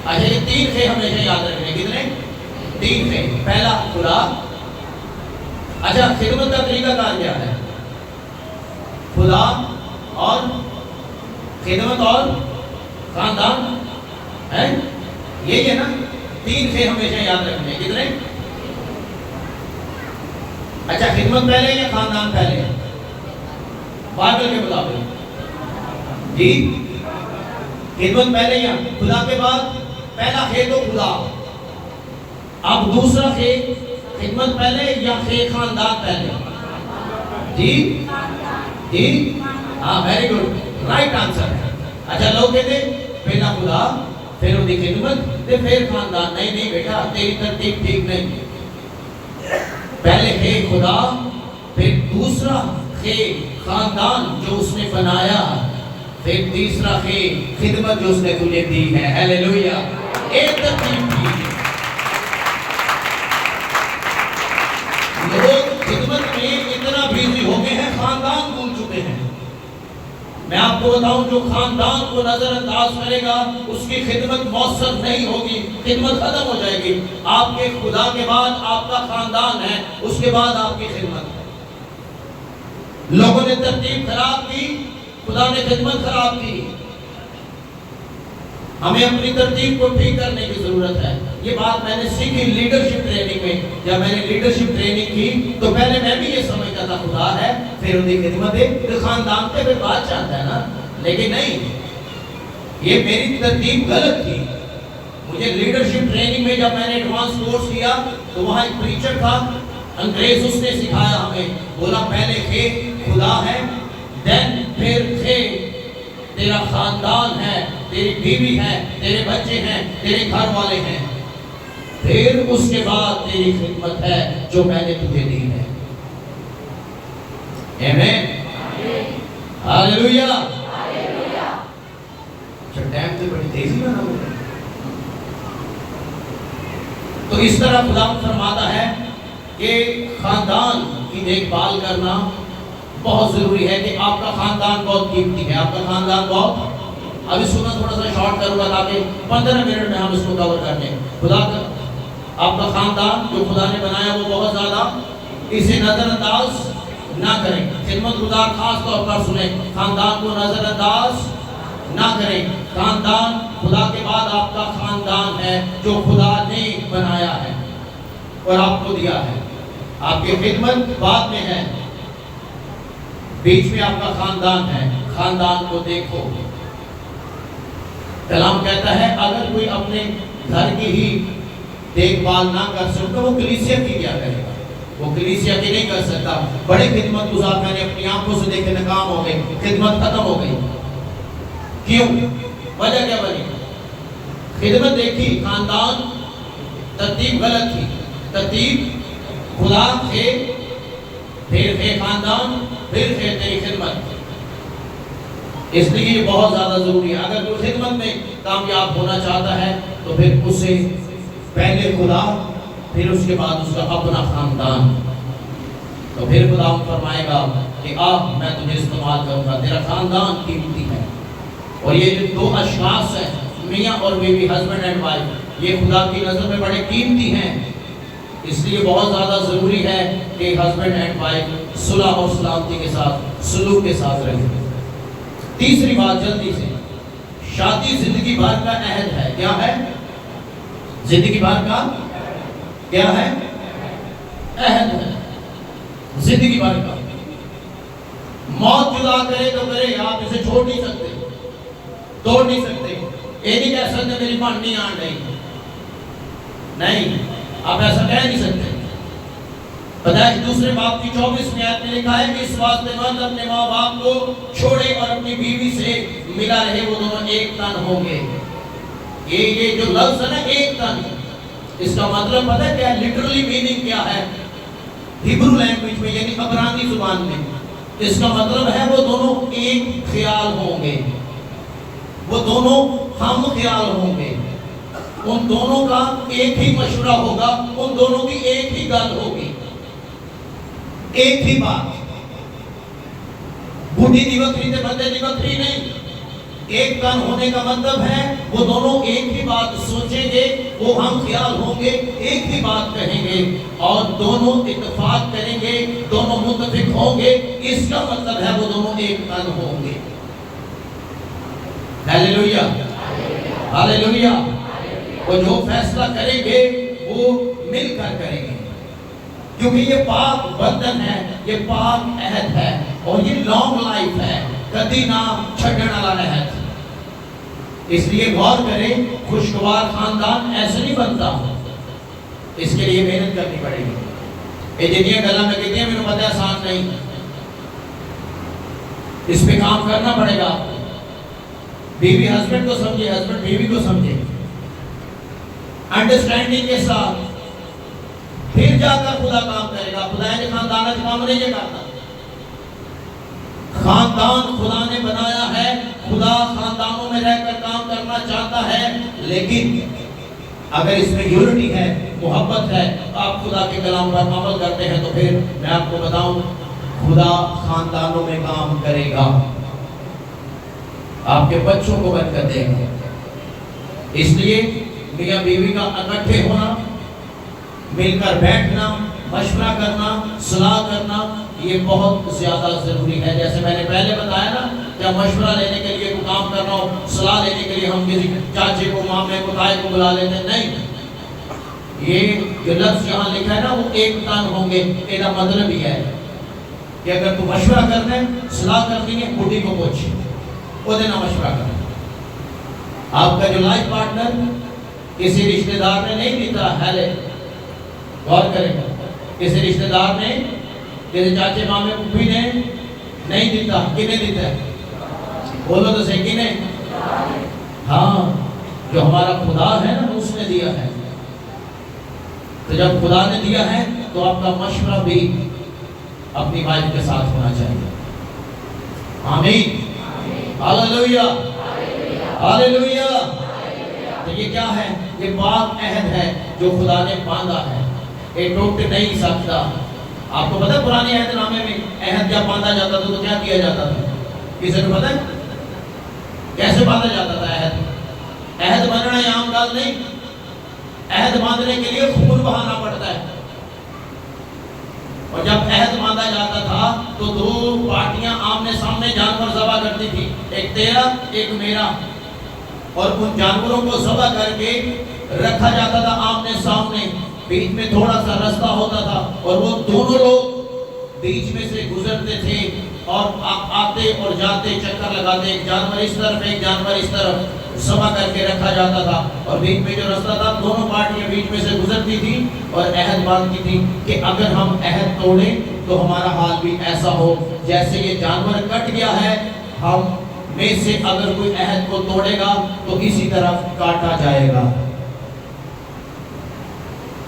अच्छा, ये तीन थे हमेशा याद रखने। कितने? तीन थे। पहला खुदा। अच्छा, खिदमत का तरीकाकार क्या है? खुदा और खिदमत और खानदान, है? यही है ना? तीन थे हमेशा याद रखने। कितने? अच्छा, खिदमत पहले या खानदान पहले? बाइबल के मुताबिक जी खिदमत पहले या खुदा के बाद? पहला खे तो खुदा, अब दूसरा खे खिदमत पहले या खे खानदान पहले? जी जी हाँ वेरी गुड राइट आंसर है। अच्छा लोग कहते पहला खुदा फिर उसकी खिदमत ते फिर खानदान। नहीं नहीं बेटा तेरी तरतीब ठीक नहीं। पहले है खुदा फिर दूसरा है खानदान जो उसने बनाया, फिर तीसरा है खिदमत जो उसने तुझे दी है। हालेलुया। एक तरतीब थी। लोग खिदमत में इतना बिजी हो गए हैं खानदान भूल चुके हैं। मैं आपको बताऊं जो खानदान को नजरअंदाज करेगा उसकी खिदमत मौसर नहीं होगी, खिदमत खत्म हो जाएगी। आपके खुदा के बाद आपका खानदान है, उसके बाद आपकी खिदमत है। लोगों ने तरतीब खराब की, खुदा ने खिदमत खराब की। हमें अपनी तरतीब को ठीक करने की जरूरत है। ये बात मैंने सीखी लीडरशिप ट्रेनिंग में। जब मैंने लीडरशिप ट्रेनिंग की तो पहले मैं भी ये समझता था खुदा है फिर उनकी खिदमत है फिर खानदान पे फिर बात चाहता है ना, लेकिन नहीं, ये मेरी तरतीब गलत थी। मुझे लीडरशिप ट्रेनिंग में जब मैंने एडवांस कोर्स किया तो वहाँ एक प्रीचर था अंग्रेज, उसने सिखाया हमें, बोला पहले खे खुदा है, देन फिर खे तेरा खानदान है, तेरी बीवी है, तेरे बच्चे हैं, तेरे घर वाले हैं, फिर उसके बाद तेरी खिदमत है जो मैंने तुझे दी है। आमीन हालेलुया। अच्छा टाइम तो बड़ी तेजी में ना। तो इस तरह खुदा फरमाता है कि खानदान की देखभाल करना बहुत जरूरी है कि आपका खानदान बहुत कीमती है, आपका खानदान बहुत। अभी सुना थोड़ा सा शॉर्ट करूंगा ताकि 15 मिनट में हम इसको कवर कर लें। खुदा का आपका खानदान जो खुदा ने बनाया वो बहुत ज्यादा, इसे नजरअंदाज ना करें। खिदमत गुजार खास तौर पर सुने, खानदान को नजरअंदाज ना करें। खानदान खुदा के बाद आपका खानदान है जो खुदा ने बनाया है और आपको दिया है। आपकी खिदमत बाद में है, बीच में आपका खानदान है। खानदान को देखो। कलाम कहता है अगर कोई अपने घर की ही देखभाल ना कर सकता वो कलीसिया की क्या करेगा? वो कलीसिया की नहीं कर सकता। बड़े खिदमत गुजार मैंने अपनी आंखों से देखे नाकाम हो गए, खिदमत खत्म हो गई। क्यों? वजह क्या बनी? खिदमत देखी, खानदान तरतीब गलत थी। तरतीब खुदा थे, फिर थे खानदान, फिर थे तेरी खिदमत। इसलिए ये बहुत ज्यादा जरूरी है। अगर कोई खिदमत में कामयाब होना चाहता है तो फिर उसे पहले खुदा, फिर उसके बाद उसका अपना खानदान। तो फिर खुदा फरमाएगा कि आप मैं तुझे इस्तेमाल करूंगा, तेरा खानदान कीमती है। और ये जो दो अशखास हैं, मियाँ और बीवी, हस्बैंड एंड वाइफ, ये खुदा की नज़र में बड़े कीमती हैं। इसलिए बहुत ज़्यादा ज़रूरी है कि हस्बैंड एंड वाइफ सुलह और सलामती के साथ, सुलूक के साथ रहें। तीसरी बात जल्दी से, शादी जिंदगी भर का अहद है। क्या है? जिंदगी भर का क्या है? अहद है, जिंदगी भर का। मौत जुदा करे तो करे, आप इसे छोड़ नहीं सकते, तोड़ नहीं सकते। ये नहीं कह सकते मेरी मन नहीं आन रही, नहीं, आप ऐसा कह नहीं सकते। पता है दूसरे बाप की 24वीं आयत में लिखा है कि इस वास्ते मर्द अपने माँ बाप को छोड़े और अपनी बीवी से मिला रहे, वो दोनों एक तन होंगे। ये जो लफ्ज है ना, एक तन, इसका मतलब पता है क्या है? लिटरली मीनिंग क्या है हिब्रू लैंग्वेज में, यानी अबरानी जुबान में? इसका मतलब है वो दोनों एक ख्याल होंगे, वो दोनों हम ख्याल होंगे, उन दोनों का एक ही मशवरा होगा, उन दोनों की एक ही गल होगी, एक ही बात। बूढ़ी दिवकरी से बंदे दिवकरी नहीं। एक तन होने का मतलब है वो दोनों एक ही बात सोचेंगे, वो हम ख्याल होंगे, एक ही बात कहेंगे और दोनों इत्तेफाक करेंगे, दोनों मुत्तफिक होंगे। इसका मतलब है वो दोनों एक तन होंगे। Hallelujah, hallelujah. वो जो फैसला करेंगे वो मिलकर करेंगे, क्योंकि ये पाक बंधन है, ये पाक अहद है और ये लॉन्ग लाइफ है, कभी ना छड़ने वाला अहद। इसलिए गौर करें, खुशगवार खानदान ऐसे नहीं बनता, इसके लिए मेहनत करनी पड़ेगी। ये जितनी गला में कहती है मैंने पता आसान नहीं, इस पे काम करना पड़ेगा आपको। बीवी हस्बैंड को समझे, हस्बैंड बीवी को समझे, अंडरस्टैंडिंग के साथ, फिर जाकर खुदा काम करेगा। खुदा के खानदान काम नहीं करता। खानदान खुदा ने बनाया है, खुदा खानदानों में रहकर काम करना चाहता है, लेकिन अगर इसमें यूनिटी है, मोहब्बत है, आप खुदा के कलाम पर अमल करते हैं, तो फिर मैं आपको बताऊं, खुदा खानदानों में काम करेगा, आपके बच्चों को बरकत देगा। इसलिए मियां बीवी का इकट्ठे होना, मिलकर बैठना, मशवरा करना, सलाह करना, ये बहुत ज्यादा जरूरी है। जैसे मैंने पहले बताया ना, जब मशवरा लेने के लिए कोई काम करना हो, सलाह लेने के लिए हम किसी चाचे को, मामे को, ताए को बुला लेते हैं, नहीं। ये जो लफ्ज यहाँ लिखा है ना, वो एक तन होंगे, इसका मतलब ही है कि अगर तू मशवरा करना है, सलाह करनी है, बुढ़ी को पूछ, वो देना मशवरा करना। आपका जो लाइफ पार्टनर किसी रिश्तेदार ने नहीं दीता है, गौर करेगा, किसी रिश्तेदार ने, किसी चाचे मामे फूफी ने नहीं दीता, किने दीता है? बोलो तो सही, किने? हाँ, जो हमारा खुदा है ना, उसने दिया है। तो जब खुदा ने दिया है, तो आपका मशवरा भी अपनी वाइफ के साथ होना चाहिए। आमीन, हालेलुया, हालेलुया। तो ये क्या है? ये पाक अहद है जो खुदा ने बांधा है, ये टूट नहीं सकता। आपको पता है पुराने अहदनामे में अहद जब बांधा जाता था तो क्या किया जाता था? किसी को पता है कैसे बांधा जाता था अहद? अहद बांधना ये आम बात नहीं। अहद बांधने के लिए खून बहाना पड़ता है। और जब अहद बांधा जाता था तो दो पार्टियां आमने सामने जानवर ज़बह करती थी, एक तेरा एक मेरा, और उन जानवरों को ज़बह करके रखा जाता था आमने सामने। बीच में थोड़ा सा रास्ता होता था और वो दोनों लोग बीच में से गुजरते थे और आते और जाते, चक्कर लगाते, एक जानवर इस तरफ एक जानवर इस तरफ, ज़बह करके रखा जाता था। और बीच में जो रास्ता था, दोनों पार्टियां बीच में से गुजरती थी और अहद बांधती थी कि अगर हम अहद तोड़ें तो हमारा हाल भी ऐसा हो जैसे ये जानवर कट गया है, हम में से अगर कोई अहद को तोड़ेगा तो इसी तरफ काटा जाएगा।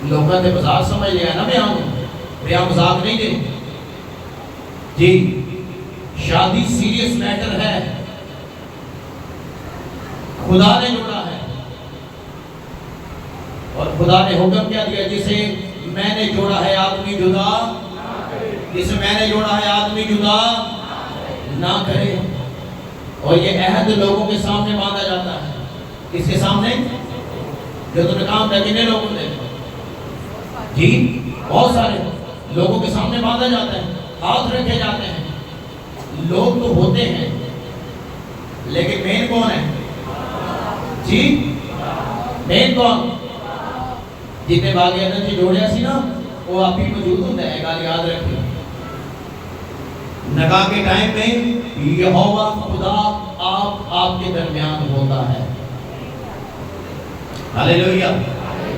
लोगों ने मजाक समझ लिया ना, मैं मजाक नहीं दे जी, शादी सीरियस मैटर है, खुदा ने जोड़ा है। और खुदा ने हुक्म क्या दिया? जिसे मैंने जोड़ा है आदमी जुदा, जिसे मैंने जोड़ा है आदमी जुदा ना करे। और ये अहद लोगों के सामने बांधा जाता है। किसके सामने? जो तुमने काम किया, कितने लोगों ने जी, बहुत सारे लोगों के सामने बांधा जाता है, हाथ रखे जाते हैं। लोग तो होते हैं, लेकिन मेन कौन है जी? मेन कौन? जितने भागे अंदर जोड़िया सी ना, वो आप ही मौजूद होता है। गाल याद रखिए, नगा के टाइम में यहोवा खुदा आपके दरमियान होता है। हालेलुया।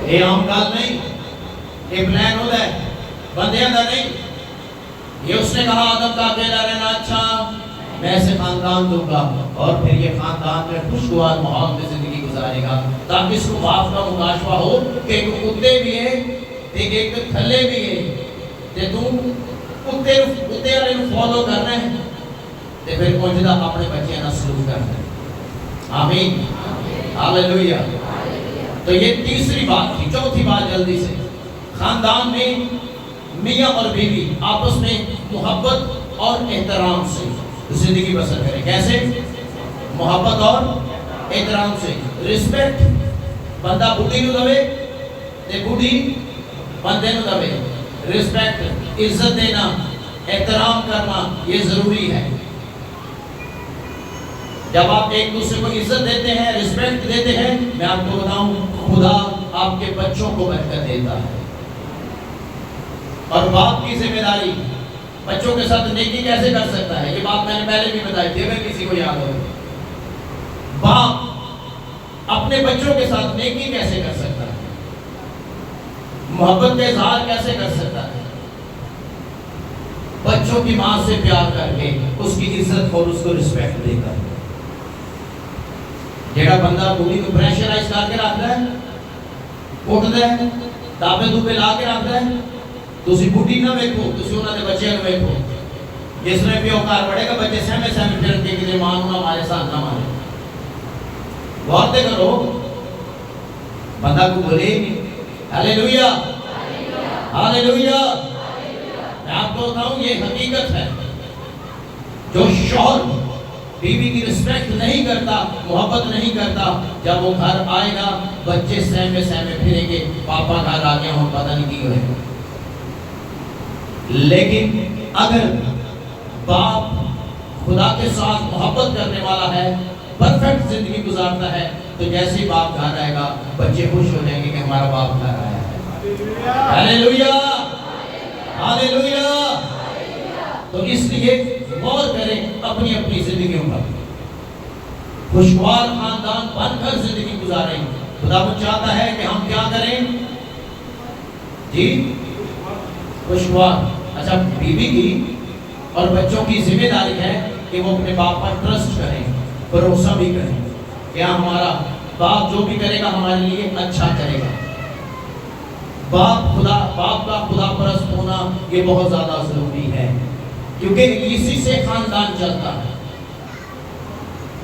ये आम गाल नहीं, ये प्लान होता है, बंदे का नहीं। ये उसने कहा आदम का अकेला रहना अच्छा, मैं ऐसे खानदान दूंगा और फिर ये खानदान में खुशगवार माहौल में जिंदगी गुजारेगा, ताकि इसको बाप का मुकाशवा हो कि एक कुत्ते भी है, एक थल्ले भी है, ते तू कुत्ते वाले को फॉलो करना है, ते फिर मौजूदा अपने बच्चे ना शुरू करना है। आमीन, हालेलुया। तो ये तीसरी बात थी। चौथी बात जल्दी से, खानदान में मियाँ और बीवी आपस में मोहब्बत और एहतराम से जिंदगी बसर करें। कैसे? मोहब्बत और एहतराम से। रिस्पेक्ट, बंदा बुढ़ी नु दवे ते बुढ़ी बंदे नु दवे। रिस्पेक्ट, इज्जत देना, एहतराम करना, ये जरूरी है। जब आप एक दूसरे को इज्जत देते हैं, रिस्पेक्ट देते हैं, मैं आपको बताऊं, खुदा आपके बच्चों को बरकत देता है। और बाप की जिम्मेदारी, बच्चों के साथ नेकी कैसे कर सकता है, ये बात मैंने पहले भी बताई थी, अगर किसी को याद हो। बाप अपने बच्चों के साथ नेकी कैसे कर सकता है, मोहब्बत का इजहार कैसे कर सकता है? बच्चों की मां से प्यार करके, उसकी इज्जत और उसको रिस्पेक्ट देकर। जेड़ा बंदा बुढ़ी को प्रेशराइज करके रखता है, कुटदा है, दाबे दुबे ला के रखता है, तुसी बुढ़ी ना वेखो, तुसी उन्हां दे बच्चे नु वेखो। जिसने प्यो घर पड़ेगा बच्चे सहमे सहमे फिर के किसी मां ना मारे, सान ना मारे। गौर ते करो, बंदा को बोले हालेलुया, हालेलुया। मैं आपको बताऊं ये हकीकत है। जो शौहर बीवी की रिस्पेक्ट नहीं करता, मोहब्बत नहीं करता, जब वो घर आएगा बच्चे सहमे सहमे फिरेंगे, पापा घर आ गया हम पता नहीं की होएगा। लेकिन अगर बाप खुदा के साथ मोहब्बत करने वाला है, परफेक्ट जिंदगी गुजारता है, तो जैसे ही बाप घर आएगा बच्चे खुश हो जाएंगे कि हमारा बाप घर आया है। Hallelujah, hallelujah. तो इसलिए गौर करें अपनी अपनी जिंदगियों पर, खुशहाल खानदान बनकर जिंदगी गुजारें। खुदा चाहता है कि हम क्या करें जी, खुशहाल। अच्छा, बीवी की और बच्चों की जिम्मेदारी है कि वो अपने बाप पर ट्रस्ट करें, भरोसा भी करें। क्या हमारा बाप जो भी करेगा हमारे लिए अच्छा करेगा। बाप का खुदा परस्त होना ये बहुत ज्यादा जरूरी है, क्योंकि इसी से खानदान चलता है।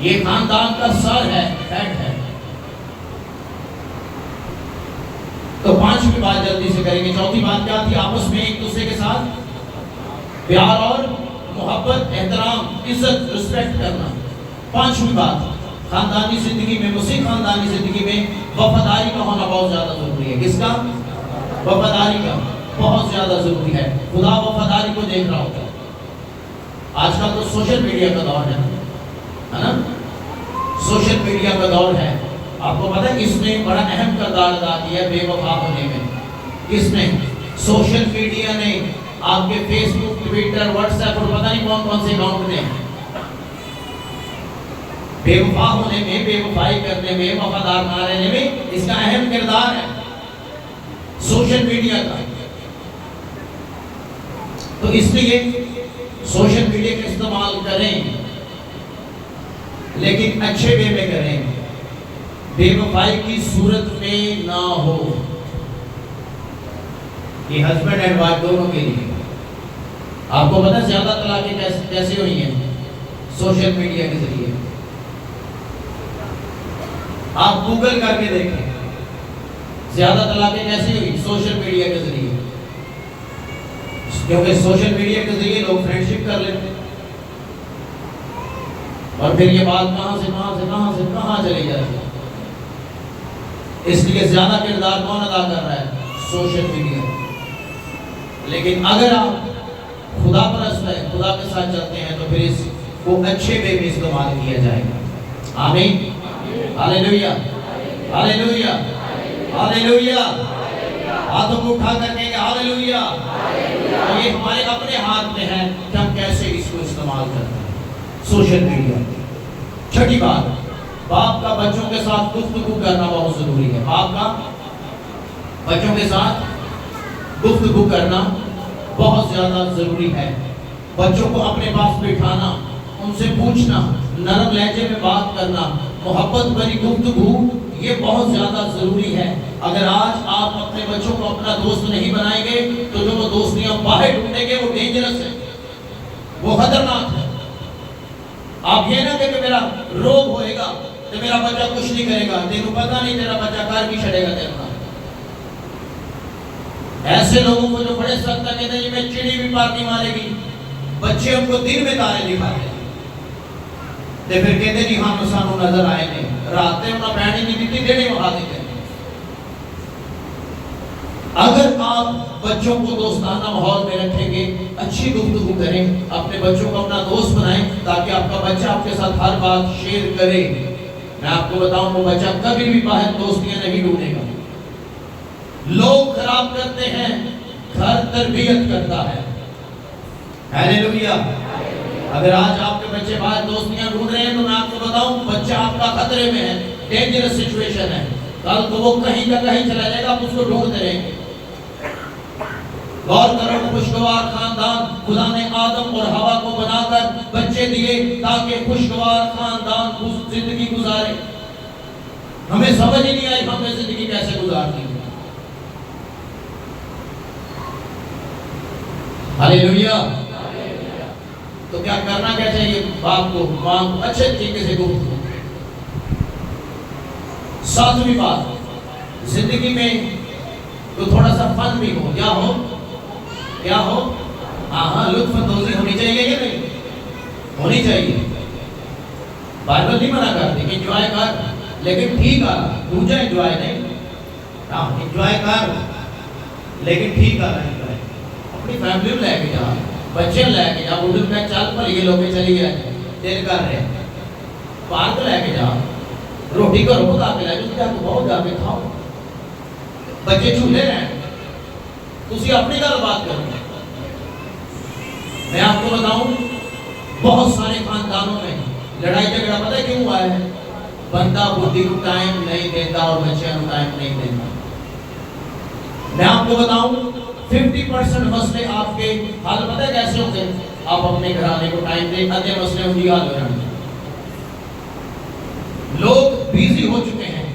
ये खानदान का सर है, हेड है। तो पांचवी बात जल्दी से करेंगे। चौथी बात क्या थी? आपस में एक दूसरे के साथ प्यार और मोहब्बत, एहतराम, इज्जत, रिस्पेक्ट करना। पांचवी बात, खानदानी जिंदगी में, मुस्लिम खानदानी जिंदगी में वफादारी का होना बहुत ज्यादा जरूरी है। किसका? वफादारी का बहुत ज्यादा जरूरी है। खुदा वफादारी को देख रहा होता है। आजकल तो सोशल मीडिया का दौर है ना? सोशल मीडिया का दौर है। आपको पता है इसने बड़ा अहम किरदार अदा किया बेवफा होने में। किसने? सोशल मीडिया ने। आपके फेसबुक, ट्विटर, व्हाट्सएप और पता नहीं कौन कौन से अकाउंट ने बेवफा होने में, बेवफाई करने में, वफादार ना रहने में इसका अहम किरदार है सोशल मीडिया का। तो इसलिए सोशल मीडिया का इस्तेमाल करें, लेकिन अच्छे वे में करें, बेवफाई की सूरत में ना हो। ये हस्बैंड एंड वाइफ दोनों के लिए। आपको पता है ज्यादा तलाकें कैसे हुई हैं? सोशल मीडिया के जरिए। आप गूगल करके देखें ज्यादा तलाकें कैसे हुई? सोशल मीडिया के जरिए। क्योंकि सोशल मीडिया के जरिए लोग फ्रेंडशिप कर लेते हैं और फिर ये बात कहां से कहां चली जाती है। इसलिए ज्यादा किरदार कौन अदा कर रहा है? Social media. लेकिन अगर आप खुदा परस्त है, खुदा के साथ चलते हैं, तो फिर इसको अच्छे वे में इस्तेमाल किया जाएगा। आमीन, हालेलुया, हालेलुया, हालेलुया। हाथों को उठा करके हालेलुया। और ये हमारे अपने हाथ में है कि हम कैसे इसको इस्तेमाल करते हैं, सोशल मीडिया। छठी बात, बाप का बच्चों के साथ गुफ्तगू करना बहुत जरूरी है। बाप का बच्चों के साथ गुफ्तगू करना बहुत ज्यादा जरूरी है। बच्चों को अपने पास बिठाना, उनसे पूछना, नरम लहजे में बात करना, मोहब्बत भरी गुफ्तगू, ये बहुत ज्यादा जरूरी है। अगर आज आप अपने बच्चों को अपना दोस्त नहीं बनाएंगे, तो जो वो दोस्तियां बाहर ढूंढेंगे वो डेंजरस है, वो खतरनाक है। आप ये ना कहें मेरा रोग होएगा तो मेरा बच्चा कुछ नहीं करेगा, तेरे पता नहीं तेरा बच्चा कर भी छड़ेगा तेरा। ऐसे लोगों को जो बड़े सख्त कहते हैं मैं चिड़ी भी पार्टी मारेगी, बच्चे हमको दिन में तारे दिखाते हैं, ते फिर कहते जी हम सानू नजर आए ने, रातें उन्हें पैनी नहीं दी, देने वहा देते। अगर आप बच्चों को दोस्ताना माहौल में रखेंगे, अच्छी गुफ्तगू करें, अपने बच्चों को अपना दोस्त बनाएं, ताकि आपका बच्चा आपके साथ हर बात शेयर करे। मैं आपको बताऊं, वो बच्चा कभी भी बाहर दोस्तियां नहीं ढूंढेगा। लोग खराब करते हैं, घर तरबियत करता है। हालेलुया। अगर आज आपके बच्चे बाहर दोस्तियां ढूंढ रहे हैं, तो मैं आपको बताऊं बच्चा आपका खतरे में है, डेंजरस सिचुएशन है। कल तो वो कहीं का कहीं चला जाएगा, आप उसको ढूंढते रहेंगे। गौर करो, खुशगवार खानदान खुदा ने आदम और हवा को बनाकर बच्चे दिए ताकि खुशगवार खानदान जिंदगी गुजारे। हमें समझ ही नहीं आई हमने जिंदगी कैसे गुजारनी है। हालेलुया। तो क्या करना क्या चाहिए? बाप को मां को अच्छे तरीके से गुफ्तगू। सातवीं बात, जिंदगी में तो थोड़ा सा फन भी हो। क्या हो? क्या हो? हाँ, लुत्फअंदोज़ी होनी चाहिए या नहीं? होनी चाहिए। बाइबल नहीं मना करती कि एंजॉय कर, लेकिन ठीक आ, दूजा एंजॉय नहीं। हाँ, एंजॉय कर लेकिन ठीक आ रहा है। अपनी फैमिली में लेके जा, बच्चे लेके जा, बुढ़े में चल पर ये लोग चली गए दिल कर रहे, पार्क लेके जा, रोटी घरों पका के लै जाओ, बहुत जाके खाओ, बच्चे झूले रहे। तुसी अपनी गल बात करो। मैं आपको बताऊं, बहुत सारे खानदानों में लड़ाई झगड़ा पता है क्यों हुआ है? बंदा बुद्धि को टाइम नहीं देता और बच्चे को टाइम नहीं देता। मैं आपको बताऊं, 50% मसले आपके हल पता है कैसे होते हैं? आप अपने घराने को टाइम दें, अगले मसले उनकी हल हो जाएंगे। लोग बिजी हो चुके हैं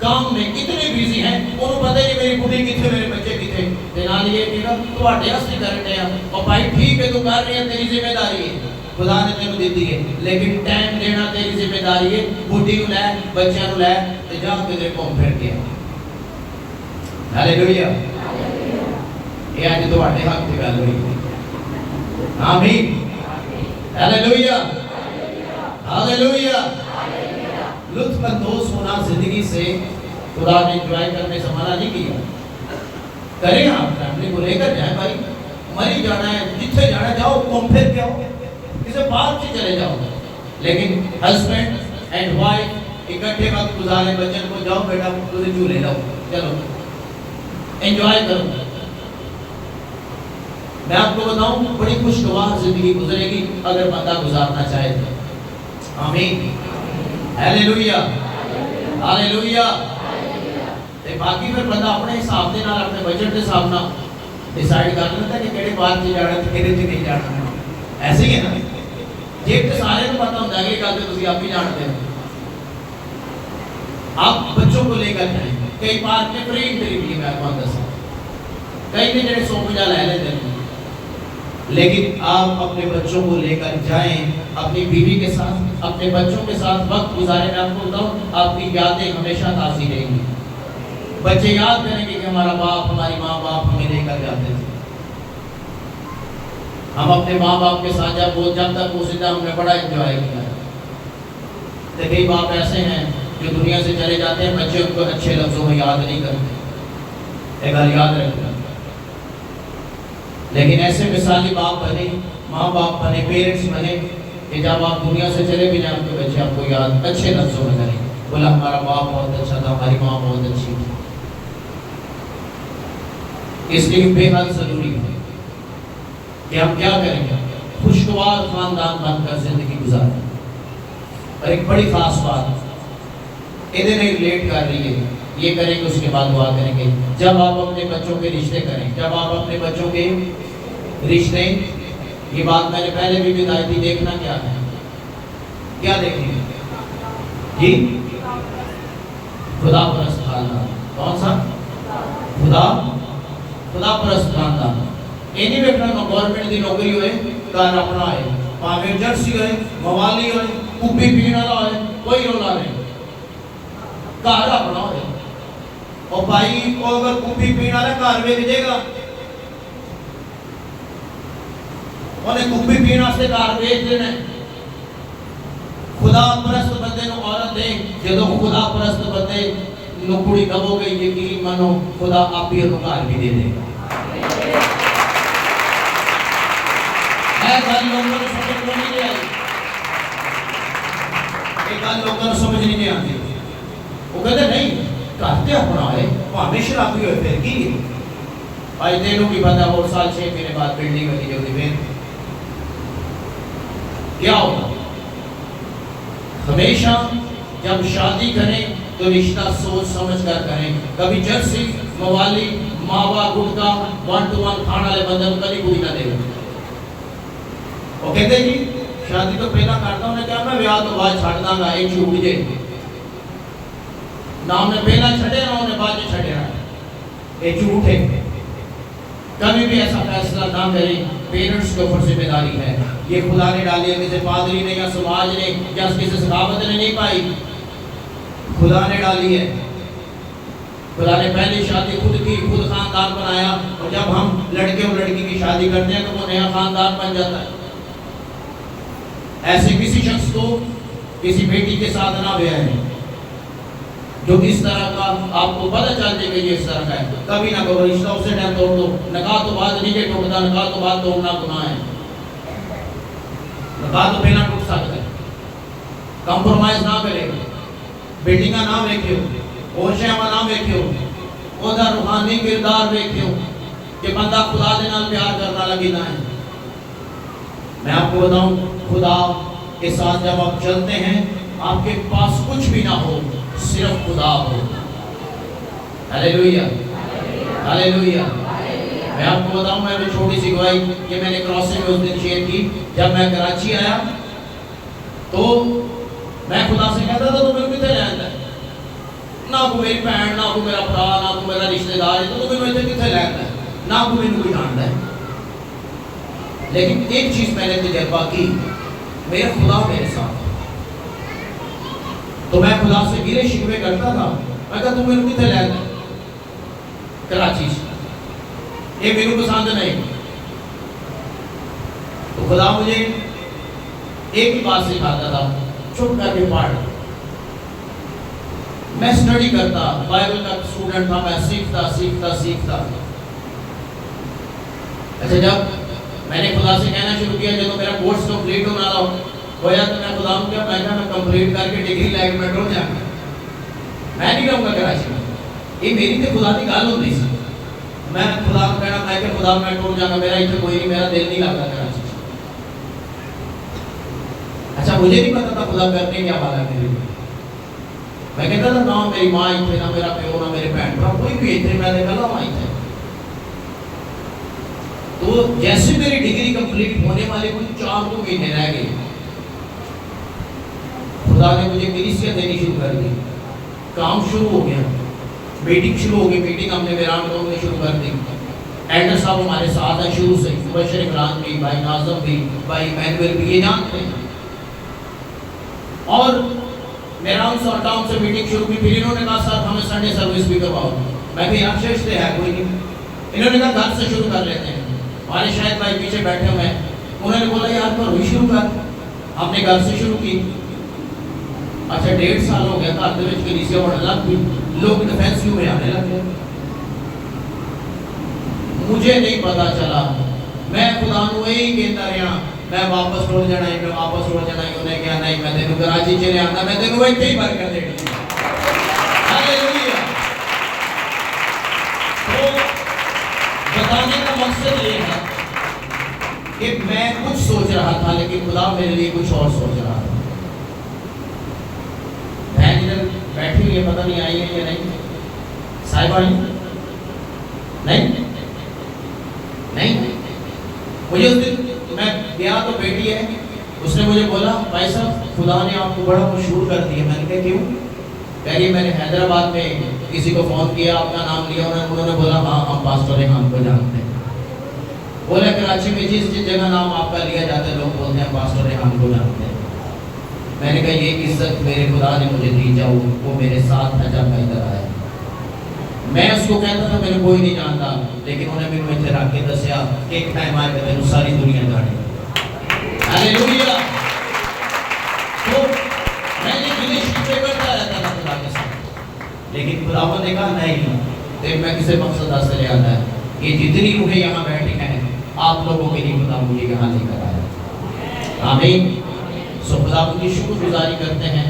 काम में, इतने बिजी हैं, उन्होंने पता ही नहीं मेरी बुढ़ी किथे, मेरे बच्चे किथे। नाल ये तेरा ਤੁਹਾਡੇ ਹੱਥ करने हैं और भाई ठीक है, तू कर रही है, तेरी जिम्मेदारी है, खुदा ने तेनू दी है, लेकिन टाइम देना तेरी जिम्मेदारी है। बुढ़ी को लै, बच्चों को लै ते जा किधरे घूम फिर के। हालेलुया। ये आज ਤੁਹਾਡੇ हक की गल हुई। आमीन। हालेलुया। हालेलुया। लुत्फअंदोज़ होना जिंदगी से खुदा ने एंजॉय करने से मना नहीं किया। करें आप फैमिली को लेकर जाए, भाई मरी जाना है, जिथे जाना जाओ, घूम फिर के आओ, किसी पार्क से चले जाओ, लेकिन हस्बैंड एंड वाइफ इकट्ठे वक्त गुजारे, बच्चन को जाओ बेटा तुझे झूले जाओ, चलो एंजॉय करो। मैं आपको बताऊं, बड़ी खुशगवार जिंदगी गुजरेगी अगर बंदा गुजारना चाहे तो। आमीन। हालेलुया। हालेलुया। ते बाकी फिर बंदा अपने हिसाब के नाल, अपने बजट के हिसाब नाल डिसाइड कर लेता कि किहड़े पार्क से जाना ते किहड़े से नहीं जाना। ऐसे ही है ना, जे तो सारे को पता होता है, अगली गल तो तुसीं आप ही जानते हो। आप बच्चों को लेकर जाएं, कई पार्क में फ्री एंट्री भी है, मैं आपको दसा, कई ने जेडे 150 ले लेते हैं, लेकिन आप अपने बच्चों को लेकर जाएं, अपनी बीवी के साथ, अपने बच्चों के साथ वक्त गुजारें। मैं आपको बताऊं, आपकी यादें हमेशा ताज़ी रहेंगी। बच्चे याद करेंगे कि हमारा बाप, हमारी माँ बाप हमें लेकर जाते थे। हम अपने माँ बाप के साथ जब तक वो जिंदा, हमने बड़ा एंजॉय किया। तो कई बाप ऐसे हैं जो दुनिया से चले जाते हैं, बच्चे उनको अच्छे लफ्जों में याद नहीं करते, एक बार याद रखना। लेकिन ऐसे मिसाली बाप बने, माँ बाप बने, पेरेंट्स बने कि जब आप दुनिया से चले भी जाए, आपके बच्चे आपको याद अच्छे लफ्जों में करें, बोला हमारा बाप बहुत अच्छा था, हमारी माँ बहुत अच्छी थी। इसलिए बेहद जरूरी है कि हम क्या करेंगे, खुशगवार खानदान बनकर जिंदगी गुजारें। और एक बड़ी खास बात इधर नहीं रिलेट कर रही है, ये करेंगे उसके बाद दुआ करेंगे। जब आप अपने बच्चों के रिश्ते करें, जब आप अपने बच्चों के रिश्ते, ये बात मैंने पहले भी बताई थी, देखना क्या है, क्या देखेंगे जी? खुदा परस्त खानदान। कौन सा? खुदा परस्त खानदान। ये नहीं देखना गवर्नमेंट की नौकरी होए, घर अपना है, भावें जर्सी होए, मवाली होए, कुप्पी पीने वाला होए, कोई रौला नहीं, घर अपना होए। और भाई को अगर कुप्पी पीने वाला घर वेच देगा, उन्हें कुप्पी पीने वास्ते घर बेच देना। खुदा परस्त बंदे नूं औरत दे, जदों खुदा परस्त बंदे नूं कुड़ी दवोगे, यकीन मानो खुदा आप ही उन्हें घर भी दे देगा। लोगों को समझ नहीं आई, लोगों को समझ नहीं आती। वो कहते नहीं, घर अपना है, भावें शराबी हो फिर की भाई, तेनों की पता और साल 6 महीने बाद बिल्डिंग बनी जो फिर क्या होगा। हमेशा जब शादी करें तो रिश्ता सोच समझ कर करें। कभी जर्सी, मवाली, मावा गुटका 1-to-1 खाने वाले बंदे को कभी कोई ना देगा। वो कहते जी शादी तो पहला करता उन्हें क्या मैं ब्याह तो बाद छड़ दांगा एक झूठ जे ना उन्हें पहला छड़े ना उन्हें बाद छड़े ना ये झूठ है। कभी भी ऐसा फैसला ना करें, पेरेंट्स के ऊपर जिम्मेदारी है। ये खुदा ने डाली है, किसी पादरी ने या समाज ने या किसी सखावत ने नहीं पाई, खुदा ने डाली है। खुदा ने पहली शादी खुद की, खुद खानदान बनाया, और जब हम लड़के और लड़की की शादी करते हैं तो वो नया खानदान बन जाता है। ऐसे किसी शख्स को किसी बेटी के साथ ना ब्याह है जो इस तरह का आपको पता चल जाएगा ये इस तरह का है, कभी ना करो, रिश्ता उससे टाइम तोड़ दो। निकाह तो बाद नहीं के टूटता, निकाह तो बाद तोड़ना गुनाह है। निकाह तो पहला टूट सकता है। कंप्रोमाइज ना करेगा, बिल्डिंगा ना देखियो, ओशेमा ना देखियो, ओदा रूहानी किरदार देखियो कि बंदा खुदा दे नाल प्यार करना लगी ना है। मैं आपको बताऊं, खुदा के साथ जब आप चलते हैं आपके पास कुछ भी ना हो, सिर्फ खुदा हो। Hallelujah, hallelujah. मैं आपको बताऊं, मैं भी छोटी सी गवाही कि मैंने क्रॉसिंग में उस दिन शेयर की। जब मैं कराची आया तो मैं खुदा से कहता था तो मेरे कितने लैंदा ना को मेरी भैन, ना को मेरा भरा, ना को मेरा रिश्तेदार, तो मेरे इतने कितने लैंदा ना को मैंने कोई जानता है। लेकिन एक चीज मैंने तजर्बा की, मेरा खुदा मेरे साथ। तो मैं खुदा से गिले शिकवे करता था, मैं कहता तू मेरे कितने लैंदा कराची से, ये मेरे पसंद नहीं। तो खुदा मुझे एक ही बात सिखाता था, चुप करके पढ़। मैं स्टडी करता, बाइबल का स्टूडेंट था, मैं सीखता सीखता सीखता। अच्छा, जब मैंने खुदा से कहना शुरू किया जब मेरा कोर्स कंप्लीट होना था होया, तो मैं खुदा को क्या मैं कंप्लीट करके डिग्री लैके मैं टुर जाऊंगा, मैं नहीं रहूंगा कराची में। ये मेरी तो खुदा की गल होती सी। मैं खुदा को कहना मैं कि खुदा मैं टुर जाऊंगा, मेरा इतना कोई नहीं, मेरा दिल नहीं लगता कराची। अच्छा, मुझे नहीं पता था खुदा करने क्या वाला मेरे लिए। मैं कहता था ना मेरी माँ इतने, ना मेरा प्यो, ना मेरे भैन भरा, कोई भी इतने, मैं कहता माँ इतने। तो जैसे मेरी डिग्री कंप्लीट होने वाले कुछ 4 महीने रह गए, खुदा ने मुझे मिनिस्ट्रियां देनी शुरू कर दी। काम शुरू हो गया, मीटिंग शुरू हो गई। मीटिंग हमने वीरान रोड में शुरू कर दी। एल्डर साहब हमारे साथ हैं शुरू से, मुबशर इमरान भी, भाई नाज़म भी, भाई मैनुअल भी, ये जानते हैं। और मेरा उनसे टाउन से मीटिंग शुरू की। फिर इन्होंने कहा सर हमें संडे सर्विस भी करवाओ। मैं भी यार शेष है कोई नहीं। इन्होंने कहा घर से शुरू कर लेते हैं। हमारे शायद भाई पीछे बैठे हुए हैं, उन्होंने बोला यार पर हुई शुरू कर। हमने घर से शुरू की। अच्छा, 1.5 साल हो गया, घर के कलीसिया बढ़ने लग गई, लोग डिफेंस क्यों में आने लग गए। मुझे नहीं पता चला, मैं खुदा को यही कहता रहा मैं वापस रोज जाना है, मैं वापस रोज जाना है। उन्हें क्या नहीं, मैं तेन कराची चले आना, मैं तेन वैसे ही बरकत देनी। हालेलुया। तो बताने का मकसद ये है कि मैं कुछ सोच रहा था लेकिन खुदा मेरे लिए कुछ और सोच रहा था। बहन इधर बैठी हुई है, पता नहीं आई है या नहीं। साहिबा नहीं नहीं, मुझे उस दिन मैं गया तो बेटी है, उसने मुझे बोला भाई साहब खुदा ने आपको बड़ा मशहूर कर दिया। मैंने कहा क्यों? कह रही मैंने हैदराबाद में किसी को फ़ोन किया, आपका नाम लिया, उन्होंने बोला हाँ हम पास्टर रेहान को जानते हैं। बोले कराची में जिस जिस जगह नाम आपका लिया जाता है लोग बोलते हैं पास्टर रेहान को जानते हैं। मैंने कहा ये इज्जत मेरे खुदा ने मुझे दी, जाओ वो मेरे साथ था जब मैं इधर आया। मैं उसको कहता था मैंने कोई नहीं जानता, लेकिन उन्हें मेरे इतने रख के दसिया कि एक टाइम आएगा तेन सारी दुनिया जाने। हालेलुया। तो मैं ये गिले शिकवे करता रहता था खुदा के साथ, लेकिन खुदावंद ने कहा नहीं, देख मैं किसी मकसद से ले आता है। ये जितनी रूहें यहाँ बैठी हैं आप लोगों के लिए खुदा मुझे यहाँ लेकर आया। आमीन। सो खुदावंद की शुक्रगुजारी करते हैं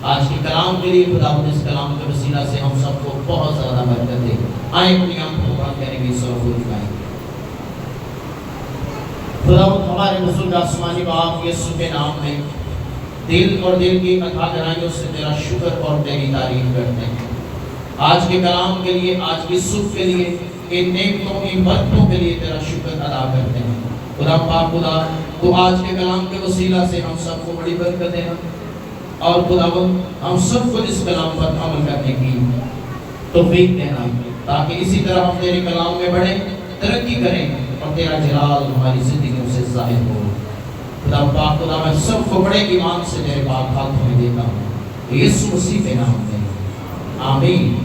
आज के कलाम के लिए। खुदावंद इस कलाम के वसीला से हम सबको बहुत ज़्यादा बरकत दे। आए अपनी आंखों को बंद करेंगे, सलावत गाएंगे। खुदावंद हमारे बुजुर्ग आसमानी बाप यीशु के नाम में दिल और दिल की अथाह गहराइयों से तेरा शुक्र और तेरी तारीफ करते हैं। आज के कलाम के लिए, आज की सुख के लिए इन नेमतों, इन बरकतों के लिए तेरा शुक्र अदा करते हैं। खुदा पाक खुदा, तो आज के कलाम के वसीला से हम सबको बड़ी बरकत देना और खुदावंद हम सबको इस कलाम पर अमल करने की तौफीक देना, ताकि इसी तरह हम तेरे कलाम में बढ़े, तरक्की करें और तेरा जलाल हमारी जिंदगियों से जाहिर हो। खुदा पाक खुदा, मैं सबको बड़े ईमान से तेरे पाक हाथों में देता हूँ, यीशु मसीह के नाम में, आमीन।